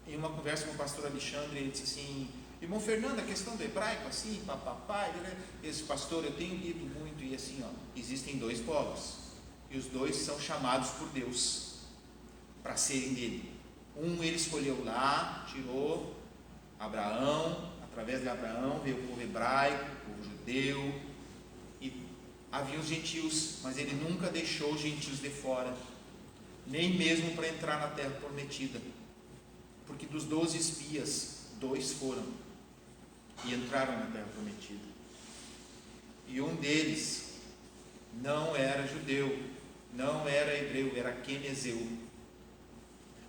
Speaker 2: em uma conversa com o pastor Alexandre, ele disse assim: irmão Fernando, a questão do hebraico, assim, papapá, esse pastor, eu tenho lido muito, e assim, existem 2 povos, e os 2 são chamados por Deus para serem dele. Um ele escolheu lá, tirou Abraão, através de Abraão veio o povo hebraico, o povo judeu, e havia os gentios, mas ele nunca deixou os gentios de fora, nem mesmo para entrar na terra prometida, porque dos 12 espias, 2 foram e entraram na terra prometida, e um deles não era judeu, não era hebreu, era Quenezeu.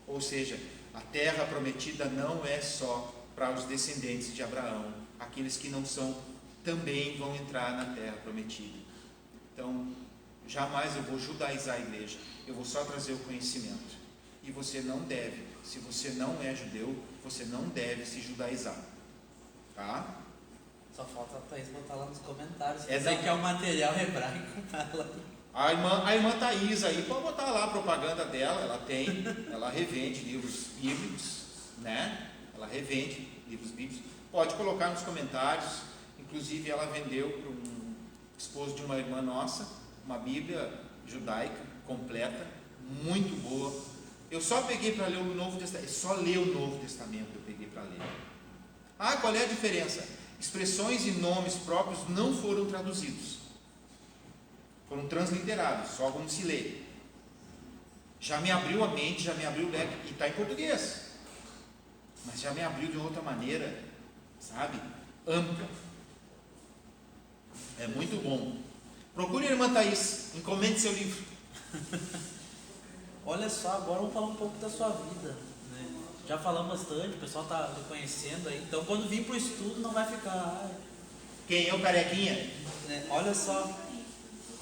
Speaker 2: Ou seja, a terra prometida não é só para os descendentes de Abraão. Aqueles que não são também vão entrar na terra prometida. Então, jamais eu vou judaizar a igreja. Eu vou só trazer o conhecimento. E você não deve, se você não é judeu, você não deve se judaizar. Tá?
Speaker 1: Só falta a Thaís botar lá nos comentários.
Speaker 2: É
Speaker 1: Dizer que é o material hebraico.
Speaker 2: A irmã Thaís aí, pode botar lá a propaganda dela. Ela revende livros bíblicos, né? Ela revende livros bíblicos. Pode colocar nos comentários. Inclusive, ela vendeu para um esposo de uma irmã nossa uma Bíblia judaica completa, muito boa. Eu só peguei para ler o Novo Testamento, só ler o Novo Testamento eu peguei para ler. Ah, qual é a diferença? Expressões e nomes próprios não foram traduzidos, foram transliterados, só como se lê. Já me abriu a mente, já me abriu o leque, e está em português, mas já me abriu de outra maneira, sabe? Ampla. É muito bom. Procure a irmã Thaís, encomende seu livro.
Speaker 1: Olha só, agora vamos falar um pouco da sua vida, né? Já falamos bastante, o pessoal está lhe conhecendo aí. Então, quando vir para o estudo, não vai ficar...
Speaker 2: Quem é o carequinha?
Speaker 1: Né? Olha só,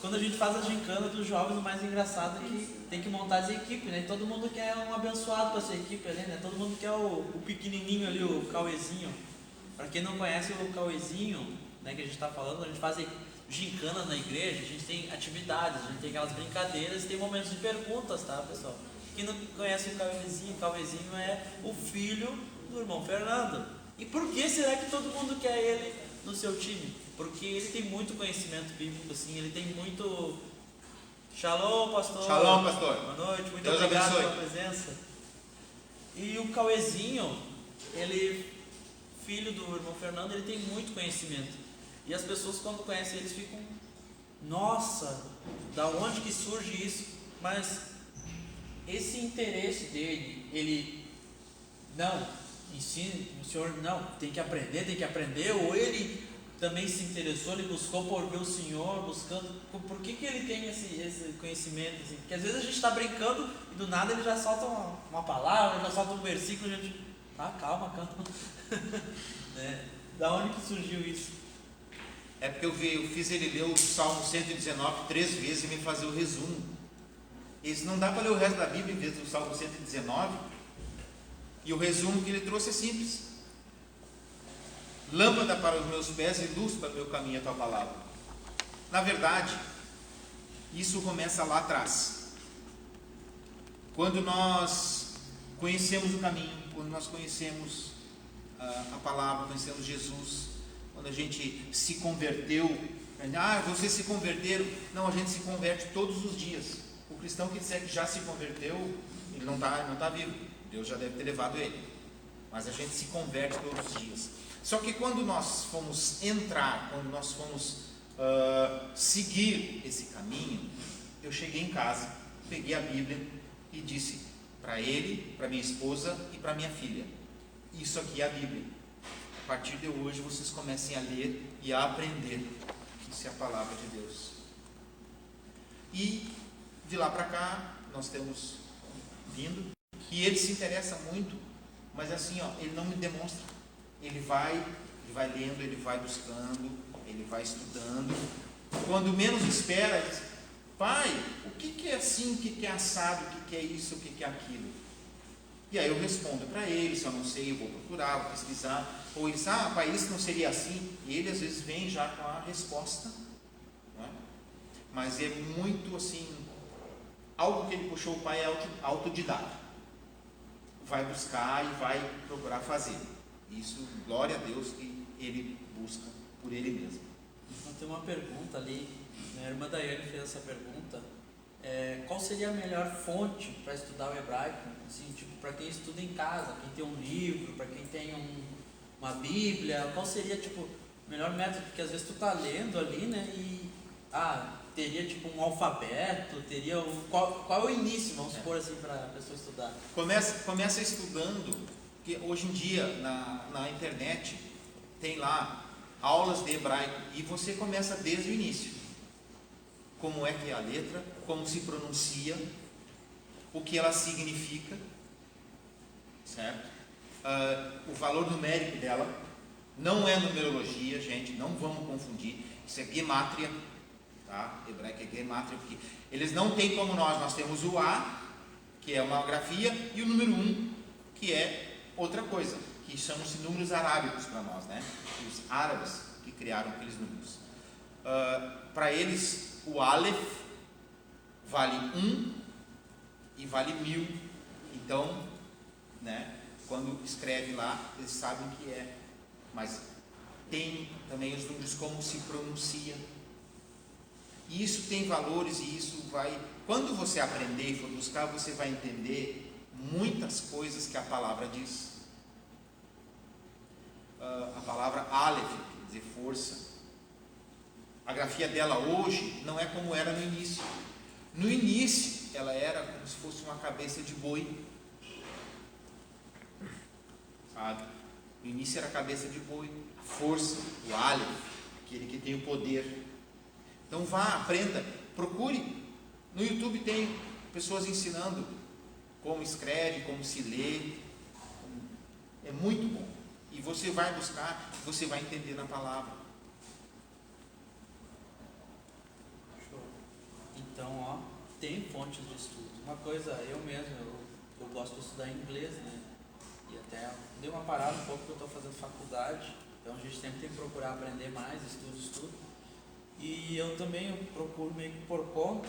Speaker 1: quando a gente faz a gincana dos jovens, o mais engraçado é que tem que montar as equipes, né? E todo mundo quer um abençoado para essa equipe ali, né? Todo mundo quer o pequenininho ali, o Cauêzinho. Para quem não conhece o Cauêzinho, né, que a gente está falando, a gente faz gincana na igreja, a gente tem atividades, a gente tem aquelas brincadeiras, tem momentos de perguntas, tá, pessoal? Quem não conhece o Cauêzinho é o filho do irmão Fernando. E por que será que todo mundo quer ele no seu time? Porque ele tem muito conhecimento bíblico, assim, ele tem muito... Shalom, pastor.
Speaker 2: Shalom, pastor.
Speaker 1: Boa noite, muito
Speaker 2: Deus
Speaker 1: obrigado
Speaker 2: abençoe.
Speaker 1: pela presença. E o Cauêzinho, ele, filho do irmão Fernando, ele tem muito conhecimento. E as pessoas, quando conhecem eles, ficam, nossa, da onde que surge isso? Mas esse interesse dele, ele, não, ensina, o senhor, não, tem que aprender, ou ele também se interessou, ele buscou por ver o Senhor, buscando, por que ele tem esse conhecimento, assim? Porque às vezes a gente está brincando e do nada ele já solta uma palavra, já solta um versículo, a gente, calma. Né? Da onde que surgiu isso?
Speaker 2: É porque eu fiz ele ler o Salmo 119 3 vezes e me fazer o resumo. Isso não dá para ler o resto da Bíblia em vez do Salmo 119. E o resumo que ele trouxe é simples. Lâmpada para os meus pés e luz para o meu caminho é a tua palavra. Na verdade, isso começa lá atrás. Quando nós conhecemos o caminho, quando nós conhecemos a palavra, conhecemos Jesus, quando a gente se converteu, vocês se converteram? Não, a gente se converte todos os dias. O cristão que disser que já se converteu, ele não tá vivo. Deus já deve ter levado ele. Mas a gente se converte todos os dias. Só que quando nós fomos entrar, quando nós fomos seguir esse caminho, eu cheguei em casa, peguei a Bíblia e disse para ele, para minha esposa e para minha filha: isso aqui é a Bíblia. A partir de hoje vocês comecem a ler e a aprender. Isso é a palavra de Deus. E de lá para cá nós temos vindo. E ele se interessa muito, mas assim, ele não me demonstra. Ele vai lendo, ele vai buscando, ele vai estudando. Quando menos espera, ele diz: pai, o que é assim, o que é assado, o que é isso, o que é aquilo? E aí eu respondo para ele, se eu não sei, eu vou procurar, vou pesquisar. Ou ele diz: pai, isso não seria assim? E ele às vezes vem já com a resposta, não é? Mas é muito assim, algo que ele puxou, o pai é autodidata. Vai buscar e vai procurar fazer. Isso, glória a Deus que ele busca por ele mesmo.
Speaker 1: Então, tem uma pergunta ali, a irmã Daiane fez essa pergunta: qual seria a melhor fonte para estudar o hebraico? Assim, tipo, para quem estuda em casa, quem tem um livro, para quem tem uma Bíblia, qual seria tipo o melhor método? Porque às vezes tu tá lendo ali, né, e teria tipo um alfabeto, teria qual é o início, vamos supor assim, para a pessoa estudar?
Speaker 2: Começa estudando, porque hoje em dia na internet tem lá aulas de hebraico e você começa desde o início. como é que é a letra, como se pronuncia, o que ela significa, certo? O valor numérico dela não é numerologia, gente, não vamos confundir. Isso é gemátria, tá? Hebraico é gemátria, porque eles não têm como nós temos o A, que é uma grafia, e o número 1, que é outra coisa, que chamam-se números arábicos para nós, né? Os árabes que criaram aqueles números. Para eles, o Aleph vale 1 e vale 1000. Então, né, quando escreve lá, eles sabem que é. Mas tem também os números como se pronuncia. E isso tem valores e isso vai... Quando você aprender e for buscar, você vai entender muitas coisas que a palavra diz. A palavra Aleph, quer dizer força. A grafia dela hoje não é como era no início. No início, ela era como se fosse uma cabeça de boi. Sabe? No início era a cabeça de boi. A força, o Aleph, aquele que tem o poder. Então vá, aprenda, procure. No YouTube tem pessoas ensinando como escreve, como se lê. É muito bom. E você vai buscar, você vai entender na palavra.
Speaker 1: Então, ó, tem fontes de estudo. Uma coisa, eu mesmo, eu gosto de estudar inglês, né? E até dei uma parada um pouco porque eu estou fazendo faculdade. Então a gente sempre tem que procurar aprender mais, estudo. E eu também procuro meio que por conta.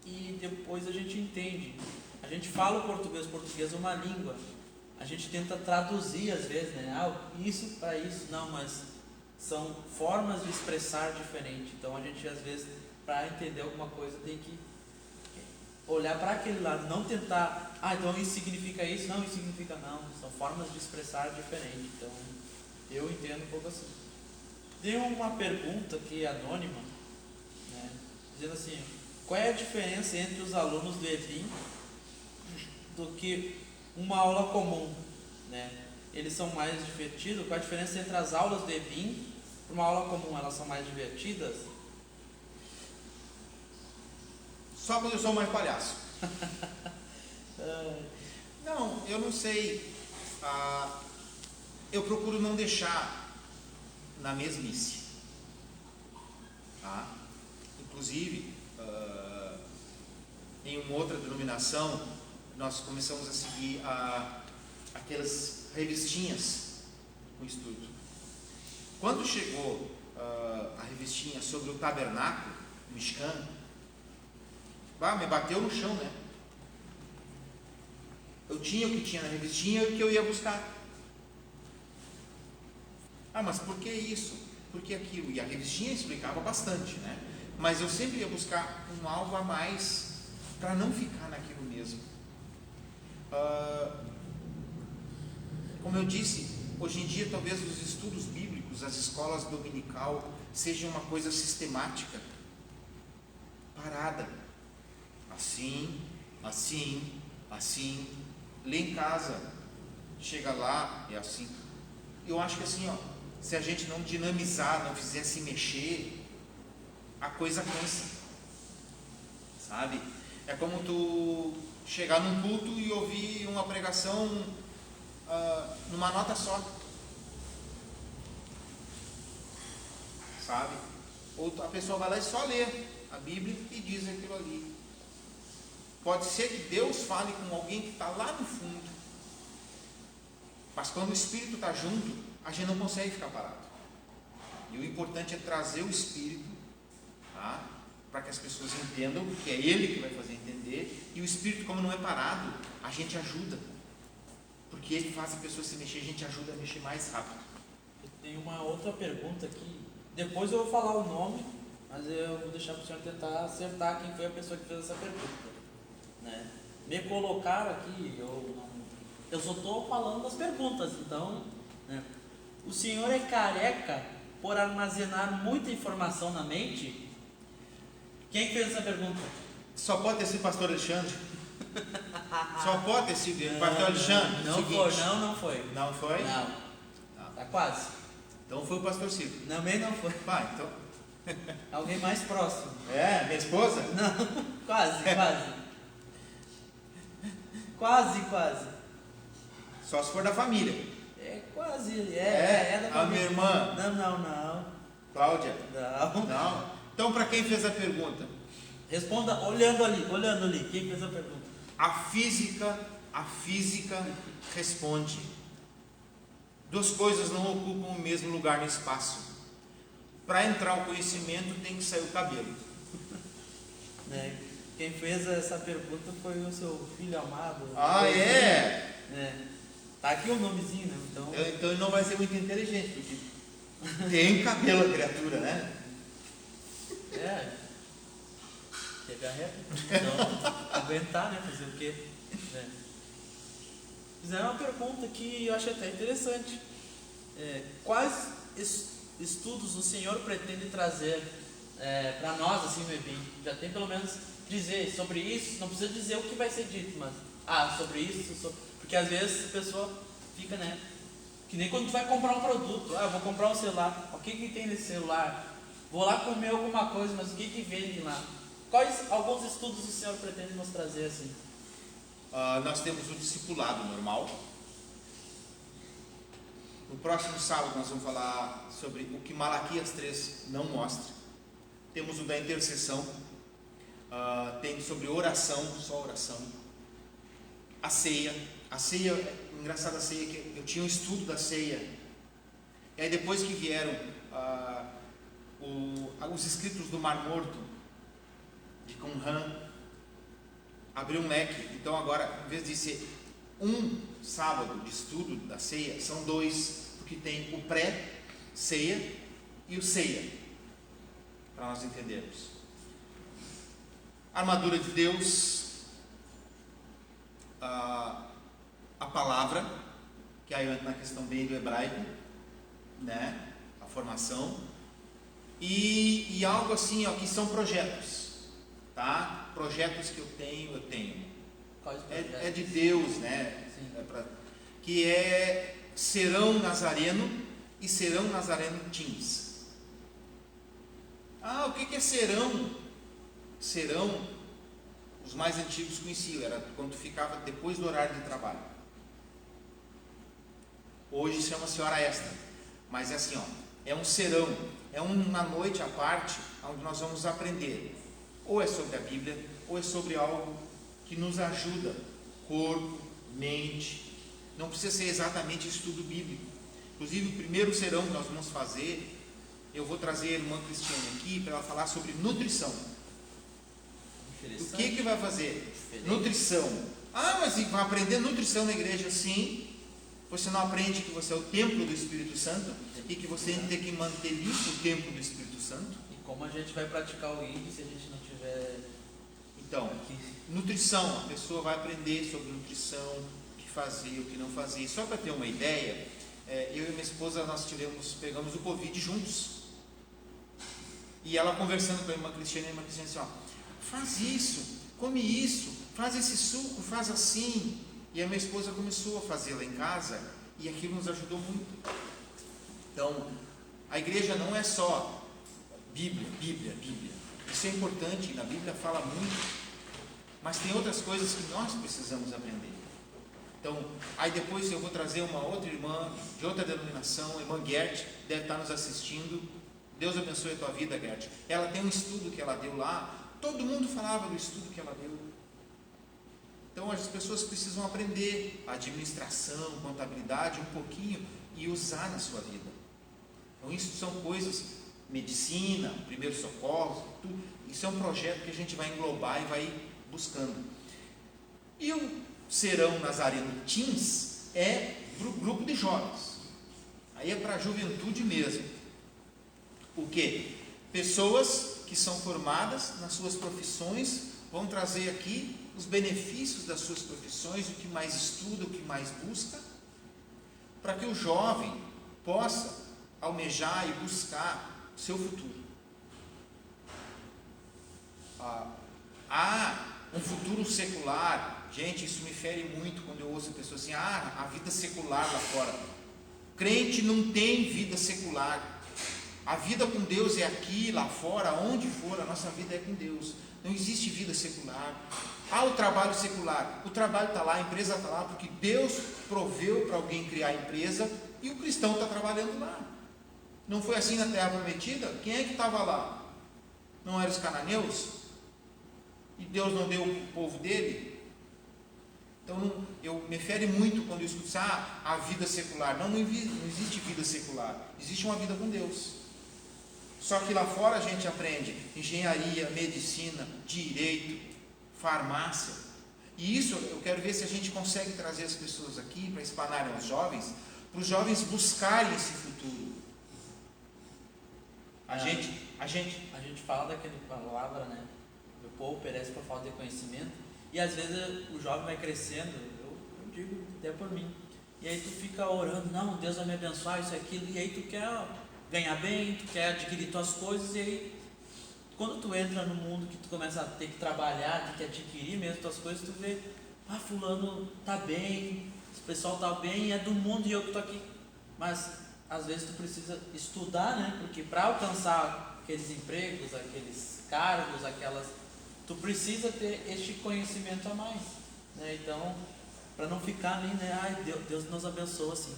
Speaker 1: E depois a gente entende. A gente fala o português é uma língua. A gente tenta traduzir às vezes, né? Isso para isso. Não, mas são formas de expressar diferente. Então a gente às vezes, para entender alguma coisa, tem que olhar para aquele lado, não tentar, então isso significa isso, não, isso significa não. São formas de expressar diferente. Então eu entendo um pouco assim. Tem uma pergunta aqui anônima, né, dizendo assim: qual é a diferença entre os alunos do EBIM do que uma aula comum, né? Eles são mais divertidos? Qual a diferença entre as aulas do EBIM e uma aula comum? Elas são mais divertidas?
Speaker 2: Só quando eu sou mais palhaço. Não, eu não sei. Eu procuro não deixar na mesmice. Tá? Inclusive, em uma outra denominação, nós começamos a seguir aquelas revistinhas com estudo. Quando chegou a revistinha sobre o tabernáculo mexicano, me bateu no chão, né? Eu tinha o que tinha na revistinha e o que eu ia buscar. Mas por que isso? Por que aquilo? E a revistinha explicava bastante, né? Mas eu sempre ia buscar um algo a mais para não ficar naquilo mesmo. Como eu disse, hoje em dia talvez os estudos bíblicos, as escolas dominical, sejam uma coisa sistemática, parada. Assim, lê em casa, chega lá, é assim. Eu acho que assim, se a gente não dinamizar, não fizer se mexer, a coisa cansa, sabe? É como tu chegar num culto e ouvir uma pregação numa nota só, sabe? Ou a pessoa vai lá e só lê a Bíblia e diz aquilo ali. Pode ser que Deus fale com alguém que está lá no fundo, mas quando o Espírito está junto, a gente não consegue ficar parado. E o importante é trazer o Espírito, tá? Para que as pessoas entendam que é Ele que vai fazer entender. E o Espírito, como não é parado, a gente ajuda, porque Ele faz a pessoa se mexer, a gente ajuda a mexer mais rápido.
Speaker 1: Eu tenho uma outra pergunta aqui. Depois eu vou falar o nome, mas eu vou deixar para o senhor tentar acertar quem foi a pessoa que fez essa pergunta, né? Me colocaram aqui, eu só estou falando das perguntas, então, né? O senhor é careca por armazenar muita informação na mente? Quem fez essa pergunta?
Speaker 2: Só pode ter sido pastor Alexandre. Só pode ter sido pastor Alexandre.
Speaker 1: Não foi.
Speaker 2: Não foi?
Speaker 1: Não. Tá quase.
Speaker 2: Então foi o pastor Ciro.
Speaker 1: Também não foi.
Speaker 2: Então
Speaker 1: Alguém mais próximo.
Speaker 2: É, minha esposa?
Speaker 1: Não, quase. Quase.
Speaker 2: Só se for da família.
Speaker 1: É quase, é da
Speaker 2: a
Speaker 1: família.
Speaker 2: minha irmã?
Speaker 1: Não.
Speaker 2: Cláudia?
Speaker 1: Não.
Speaker 2: Não? Então, para quem fez a pergunta?
Speaker 1: Responda olhando ali. Quem fez a pergunta?
Speaker 2: A física responde. Duas coisas não ocupam o mesmo lugar no espaço. Para entrar o conhecimento tem que sair o cabelo.
Speaker 1: Né? Quem fez essa pergunta foi o seu filho amado.
Speaker 2: Ah, é?
Speaker 1: Tá aqui o nomezinho, né? Então
Speaker 2: ele não vai ser muito inteligente, porque tem cabelo a criatura, né?
Speaker 1: Teve a réplica. Então, aguentar, né? Fazer o quê? Fizeram uma pergunta que eu achei até interessante. Quais estudos o Senhor pretende trazer para nós, assim, no EBIM? Já tem pelo menos dizer sobre isso, não precisa dizer o que vai ser dito, mas sobre isso, porque às vezes a pessoa fica, né? Que nem quando tu vai comprar um produto, eu vou comprar um celular, o que tem nesse celular? Vou lá comer alguma coisa, mas o que vende lá? Quais alguns estudos o Senhor pretende nos trazer assim?
Speaker 2: Nós temos o discipulado normal. No próximo sábado nós vamos falar sobre o que Malaquias 3 não mostra. Temos o da intercessão. Tem sobre oração, só oração. A ceia, engraçada a ceia, que eu tinha um estudo da ceia. E aí depois que vieram os escritos do Mar Morto, de Qumran, abriu um leque. Então agora, em vez de ser um sábado de estudo da ceia, são dois, porque tem o pré-ceia e o ceia, para nós entendermos. Armadura de Deus, a palavra, que aí entra na questão bem do hebraico, né? A formação, e algo assim, que são projetos, tá? Projetos que eu tenho.
Speaker 1: Quais projetos?
Speaker 2: É de Deus, né?
Speaker 1: Sim.
Speaker 2: Que é Serão Nazareno e Serão Nazareno Teens. O que é serão? Serão, os mais antigos conheciam, era quando ficava depois do horário de trabalho. Hoje chama-se hora extra, mas é assim, é um serão, é uma noite à parte, onde nós vamos aprender, ou é sobre a Bíblia, ou é sobre algo que nos ajuda, corpo, mente, não precisa ser exatamente estudo bíblico. Inclusive o primeiro serão que nós vamos fazer, eu vou trazer a irmã Cristiane aqui, para ela falar sobre nutrição. O que vai fazer? Nutrição. Mas vai aprender nutrição na igreja? Sim. Você não aprende que você é o templo do Espírito Santo e que você tem que manter limpo o templo do Espírito Santo?
Speaker 1: E como a gente vai praticar o ID se a gente não tiver...
Speaker 2: Então,
Speaker 1: aqui?
Speaker 2: Nutrição. A pessoa vai aprender sobre nutrição, o que fazer, o que não fazer. E só para ter uma ideia, eu e minha esposa, nós pegamos o Covid juntos. E ela conversando com a irmã Cristiane assim, faz isso, come isso, faz esse suco, faz assim. E a minha esposa começou a fazer lá em casa e aquilo nos ajudou muito. Então, a igreja não é só Bíblia. Isso é importante, na Bíblia fala muito, mas tem outras coisas que nós precisamos aprender. Então, aí depois eu vou trazer uma outra irmã de outra denominação, a irmã Gert, deve estar nos assistindo. Deus abençoe a tua vida, Gert. Ela tem um estudo que ela deu lá, todo mundo falava do estudo que ela deu. Então as pessoas precisam aprender a administração, contabilidade um pouquinho e usar na sua vida. Então isso são coisas, medicina, primeiros socorros, tudo. Isso é um projeto que a gente vai englobar e vai buscando. E o Serão Nazareno Teens é para o grupo de jovens. Aí é para a juventude mesmo. O quê? Pessoas que são formadas nas suas profissões vão trazer aqui os benefícios das suas profissões, o que mais estuda, o que mais busca, para que o jovem possa almejar e buscar o seu futuro. Um futuro secular. Gente, isso me fere muito quando eu ouço pessoas assim, a vida secular lá fora. Crente não tem vida secular. A vida com Deus é aqui, lá fora, onde for, a nossa vida é com Deus. Não existe vida secular. O trabalho secular. O trabalho está lá, a empresa está lá, porque Deus proveu para alguém criar a empresa e o cristão está trabalhando lá. Não foi assim na Terra Prometida? Quem é que estava lá? Não eram os cananeus? E Deus não deu o povo dele? Então, eu me fere muito quando eu escuto a vida secular. Não existe vida secular. Existe uma vida com Deus. Só que lá fora a gente aprende engenharia, medicina, direito, farmácia. E isso eu quero ver se a gente consegue trazer as pessoas aqui para espanarem aos jovens, para os jovens buscarem esse futuro. A gente
Speaker 1: fala daquela palavra, né? O povo perece por falta de conhecimento. E às vezes o jovem vai crescendo, eu digo até por mim. E aí tu fica orando, não, Deus vai me abençoar, isso e aquilo. E aí tu quer ganhar bem, tu quer adquirir tuas coisas. E aí, quando tu entra no mundo que tu começa a ter que trabalhar, ter que adquirir mesmo tuas coisas, tu vê, fulano tá bem, esse pessoal tá bem, é do mundo e eu que tô aqui. Mas às vezes tu precisa estudar, né? Porque para alcançar aqueles empregos, aqueles cargos, tu precisa ter este conhecimento a mais, né? Então, para não ficar nem, né? Deus nos abençoa assim,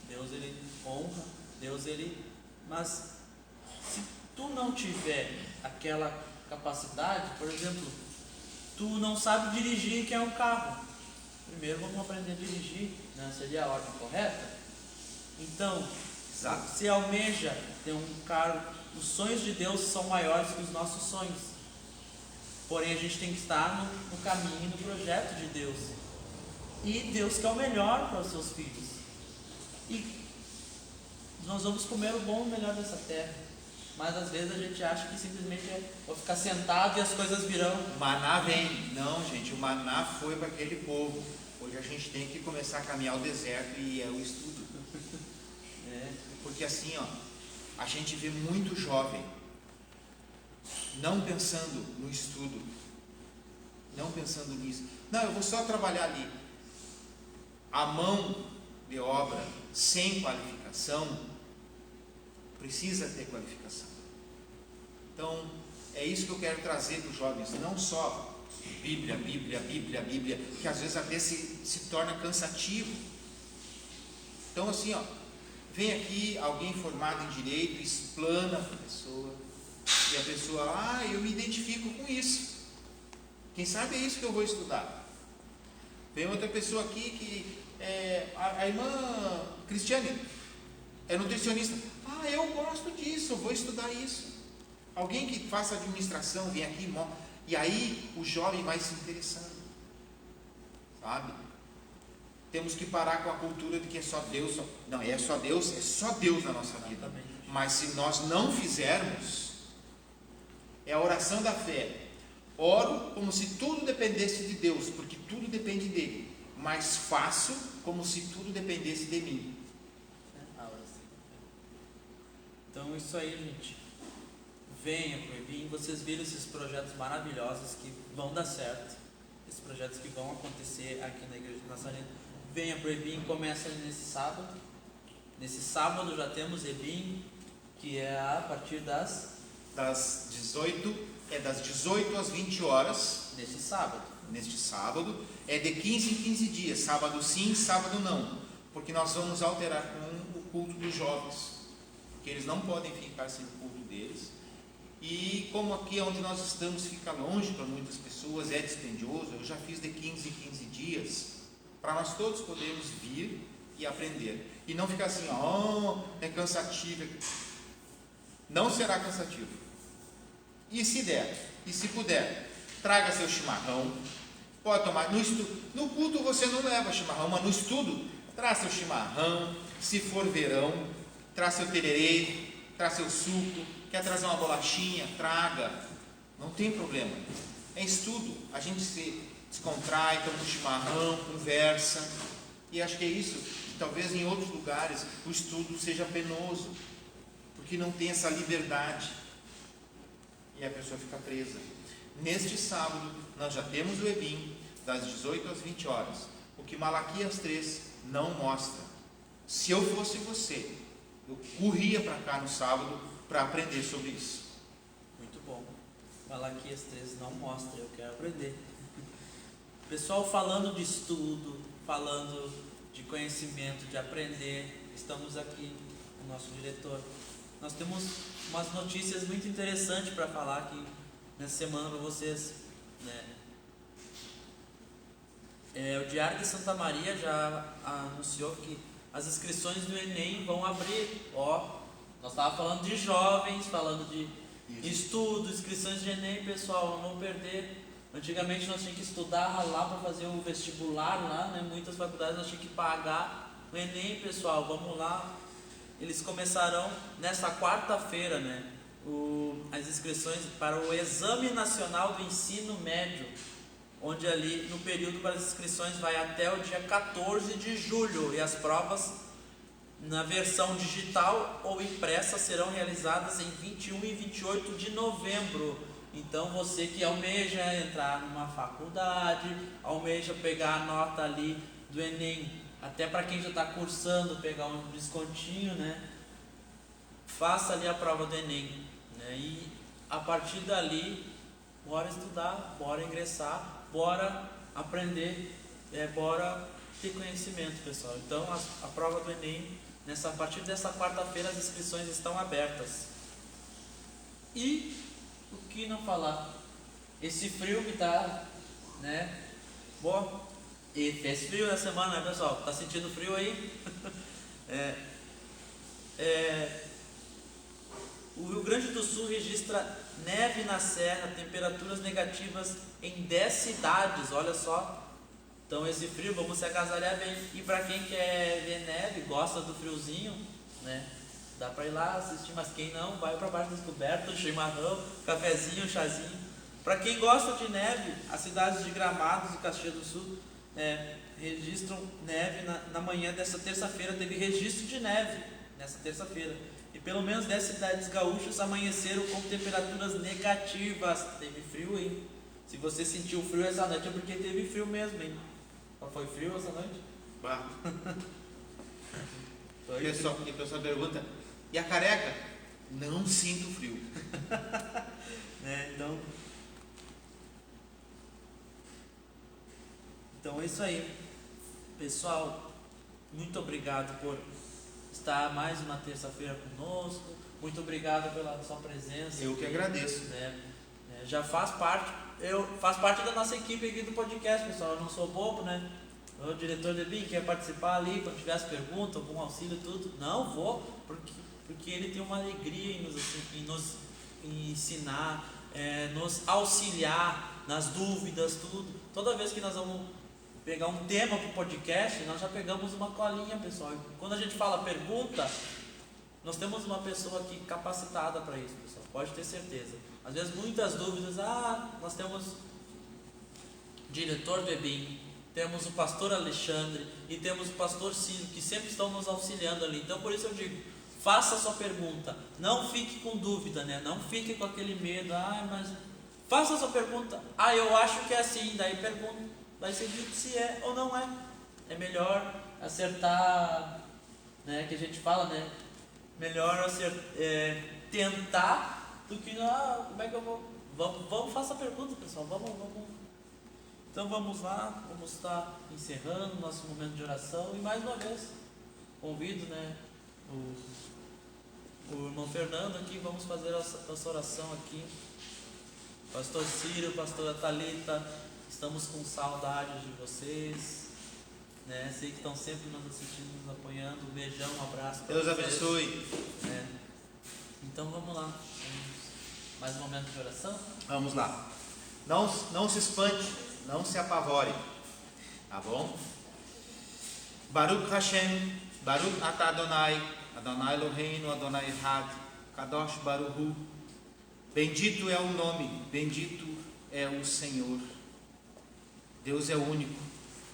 Speaker 1: Deus ele honra, mas se tu não tiver aquela capacidade, por exemplo, tu não sabe dirigir, que é um carro. Primeiro vamos aprender a dirigir, né? Seria a ordem correta. Então, se almeja ter um carro, os sonhos de Deus são maiores que os nossos sonhos. Porém, a gente tem que estar no caminho, no projeto de Deus. E Deus quer o melhor para os seus filhos. E nós vamos comer o bom e o melhor dessa terra. Mas às vezes a gente acha que simplesmente vou ficar sentado e as coisas virão.
Speaker 2: O maná vem. Não, gente, o maná foi para aquele povo. Hoje a gente tem que começar a caminhar o deserto e é o estudo. Porque assim, a gente vê muito jovem não pensando no estudo, não pensando nisso. Não, eu vou só trabalhar ali. A mão de obra sem qualificação precisa ter qualificação. Então, é isso que eu quero trazer para os jovens, não só Bíblia, que às vezes até se torna cansativo. Então, assim, vem aqui alguém formado em direito, explana para a pessoa, e a pessoa, eu me identifico com isso. Quem sabe é isso que eu vou estudar. Vem outra pessoa aqui que a irmã Cristiane é nutricionista. Eu gosto disso, eu vou estudar isso. Alguém que faça administração vem aqui e aí o jovem vai se interessando, sabe? Temos que parar com a cultura de que é só Deus. Não, é só Deus na nossa vida. Mas se nós não fizermos, é a oração da fé. Oro como se tudo dependesse de Deus, porque tudo depende dele. Mas faço como se tudo dependesse de mim.
Speaker 1: Então isso aí, gente. Venha pro EBIM, vocês viram esses projetos maravilhosos que vão dar certo. Esses projetos que vão acontecer aqui na Igreja de Nazaré. Venha pro EBIM, começa nesse sábado. Nesse sábado já temos EBIM, que é a partir das
Speaker 2: 18 às 20 horas. Neste sábado, é de 15 em 15 dias, sábado sim, sábado não, porque nós vamos alterar com o culto dos jovens, porque eles não podem ficar sem o culto deles, e como aqui onde nós estamos fica longe para muitas pessoas, é dispendioso, eu já fiz de 15 em 15 dias, para nós todos podermos vir e aprender, e não ficar assim, é cansativo. Não será cansativo. E se der, e se puder, traga seu chimarrão. Pode tomar. No culto você não leva chimarrão, mas no estudo, traz seu chimarrão. Se for verão, traz seu tererê, traz seu suco. Quer trazer uma bolachinha? Traga. Não tem problema. É estudo. A gente se descontrai, toma um chimarrão, conversa. E acho que é isso. Talvez em outros lugares o estudo seja penoso, porque não tem essa liberdade. E a pessoa fica presa. Neste sábado, nós já temos o EBIM, das 18 às 20 horas. O que Malaquias 3 não mostra. Se eu fosse você, eu corria para cá no sábado, para aprender sobre isso.
Speaker 1: Muito bom. Malaquias 13 não mostra, eu quero aprender. Pessoal, falando de estudo, falando de conhecimento, de aprender, estamos aqui com o nosso diretor. Nós temos umas notícias muito interessantes para falar aqui nessa semana para vocês, né? O Diário de Santa Maria já anunciou que as inscrições do Enem vão abrir. Nós estávamos falando de jovens, falando de estudo, inscrições de Enem, pessoal, não perder. Antigamente nós tínhamos que estudar lá para fazer o vestibular lá, né? Muitas faculdades nós tínhamos que pagar o Enem, pessoal, vamos lá. Eles começarão nessa quarta-feira, né? As inscrições para o Exame Nacional do Ensino Médio, onde ali no período para as inscrições vai até o dia 14 de julho e as provas na versão digital ou impressa serão realizadas em 21 e 28 de novembro. Então você que almeja entrar numa faculdade, almeja pegar a nota ali do Enem, até para quem já está cursando, pegar um descontinho, né? Faça ali a prova do Enem, né? E a partir dali, bora estudar, bora ingressar, bora aprender, bora ter conhecimento, pessoal. Então a prova do Enem, a partir dessa quarta-feira as inscrições estão abertas. E o que não falar? Esse frio que tá, né? Bom, e fez frio essa semana, né, pessoal? Tá sentindo frio aí? O Rio Grande do Sul registra neve na serra, temperaturas negativas em 10 cidades, olha só. Então esse frio, vamos se agasalhar bem. E para quem quer ver neve, gosta do friozinho, né? Dá para ir lá assistir, mas quem não, vai para baixo das cobertas, chimarrão, cafezinho, chazinho. Para quem gosta de neve, as cidades de Gramados e Caxias do Sul registram neve na manhã dessa terça-feira, teve registro de neve nessa terça-feira. E pelo menos 10 cidades gaúchas amanheceram com temperaturas negativas. Teve frio, hein? Se você sentiu frio essa noite é porque teve frio mesmo, hein? Foi frio essa noite?
Speaker 2: Bah. E o pessoal pergunta, e a careca? Não sinto frio.
Speaker 1: Então é isso aí. Pessoal, muito obrigado por estar mais uma terça-feira conosco. Muito obrigado pela sua presença.
Speaker 2: Eu que agradeço.
Speaker 1: Já faz parte da nossa equipe aqui do podcast, pessoal. Eu não sou bobo, né? O diretor de BIM quer participar ali, quando tiver as perguntas, algum auxílio, tudo. Não vou, porque ele tem uma alegria em nos ensinar, nos auxiliar nas dúvidas, tudo. Toda vez que nós vamos pegar um tema para o podcast, nós já pegamos uma colinha, pessoal. E quando a gente fala pergunta, nós temos uma pessoa aqui capacitada para isso, pessoal. Pode ter certeza. Às vezes muitas dúvidas, nós temos diretor do EBIM, temos o pastor Alexandre e temos o pastor Ciro, que sempre estão nos auxiliando ali. Então por isso eu digo, faça a sua pergunta, não fique com dúvida, né? Não fique com aquele medo, mas faça a sua pergunta, eu acho que é assim, daí pergunta, vai ser dito se é ou não é. É melhor acertar, né? Que a gente fala, né? Melhor tentar do que como é que eu vou. Vamos, faça a pergunta, pessoal. Vamos. Então vamos lá, vamos estar encerrando nosso momento de oração e mais uma vez convido, né, o irmão Fernando aqui, vamos fazer essa oração aqui. Pastor Ciro, pastora Thalita, estamos com saudades de vocês, né? Sei que estão sempre nos assistindo, nos apoiando. Um beijão, um abraço.
Speaker 2: Deus abençoe.
Speaker 1: Então vamos lá. Mais um momento de oração?
Speaker 2: Vamos lá. Não se espante, não se apavore. Tá bom? Baruch Hashem, Baruch Atah Adonai, Adonai Eloheinu, Adonai Echad, Kadosh Baruch Hu. Bendito é o nome, bendito é o Senhor. Deus é o único,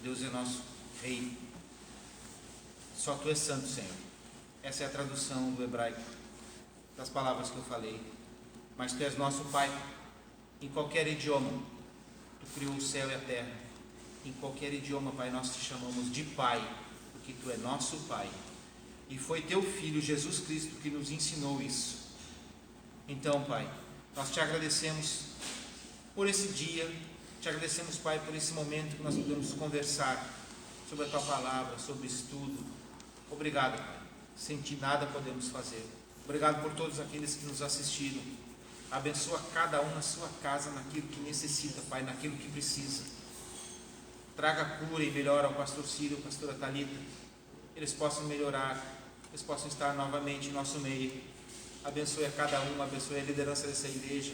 Speaker 2: Deus é nosso Rei. Só Tu és santo, Senhor. Essa é a tradução do hebraico das palavras que eu falei. Mas Tu és nosso Pai. Em qualquer idioma, Tu criou o céu e a terra. Em qualquer idioma, Pai, nós Te chamamos de Pai, porque Tu é nosso Pai. E foi Teu Filho, Jesus Cristo, que nos ensinou isso. Então, Pai, nós te agradecemos por esse dia, te agradecemos, Pai, por esse momento que nós podemos conversar sobre a Tua Palavra, sobre o estudo. Obrigado, Pai. Sem Ti nada podemos fazer. Obrigado por todos aqueles que nos assistiram. Abençoa cada um na sua casa, naquilo que necessita, Pai, naquilo que precisa. Traga cura e melhora ao pastor Ciro, à pastora Thalita. Eles possam melhorar, eles possam estar novamente em nosso meio. Abençoe a cada um, abençoe a liderança dessa igreja.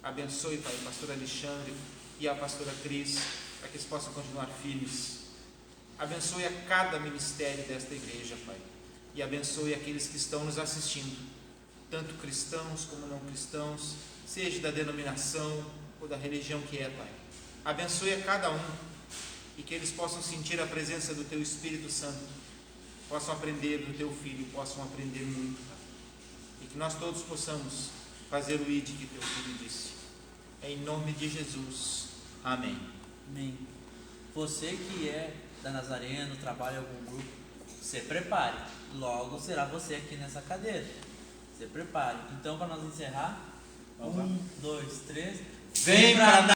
Speaker 2: Abençoe, Pai, o pastor Alexandre e a pastora Cris, para que eles possam continuar firmes. Abençoe a cada ministério desta igreja, Pai. E abençoe aqueles que estão nos assistindo, tanto cristãos como não cristãos, seja da denominação ou da religião que é, Pai. Abençoe a cada um e que eles possam sentir a presença do Teu Espírito Santo, possam aprender do Teu Filho, possam aprender muito, Pai. E que nós todos possamos fazer o ID que Teu Filho disse. Em nome de Jesus. Amém.
Speaker 1: Amém. Você que é da Nazareno, trabalha em algum grupo, se prepare. Logo será você aqui nessa cadeira. Se prepare. Então, para nós encerrar, 1, 2, 3.
Speaker 2: Vem pra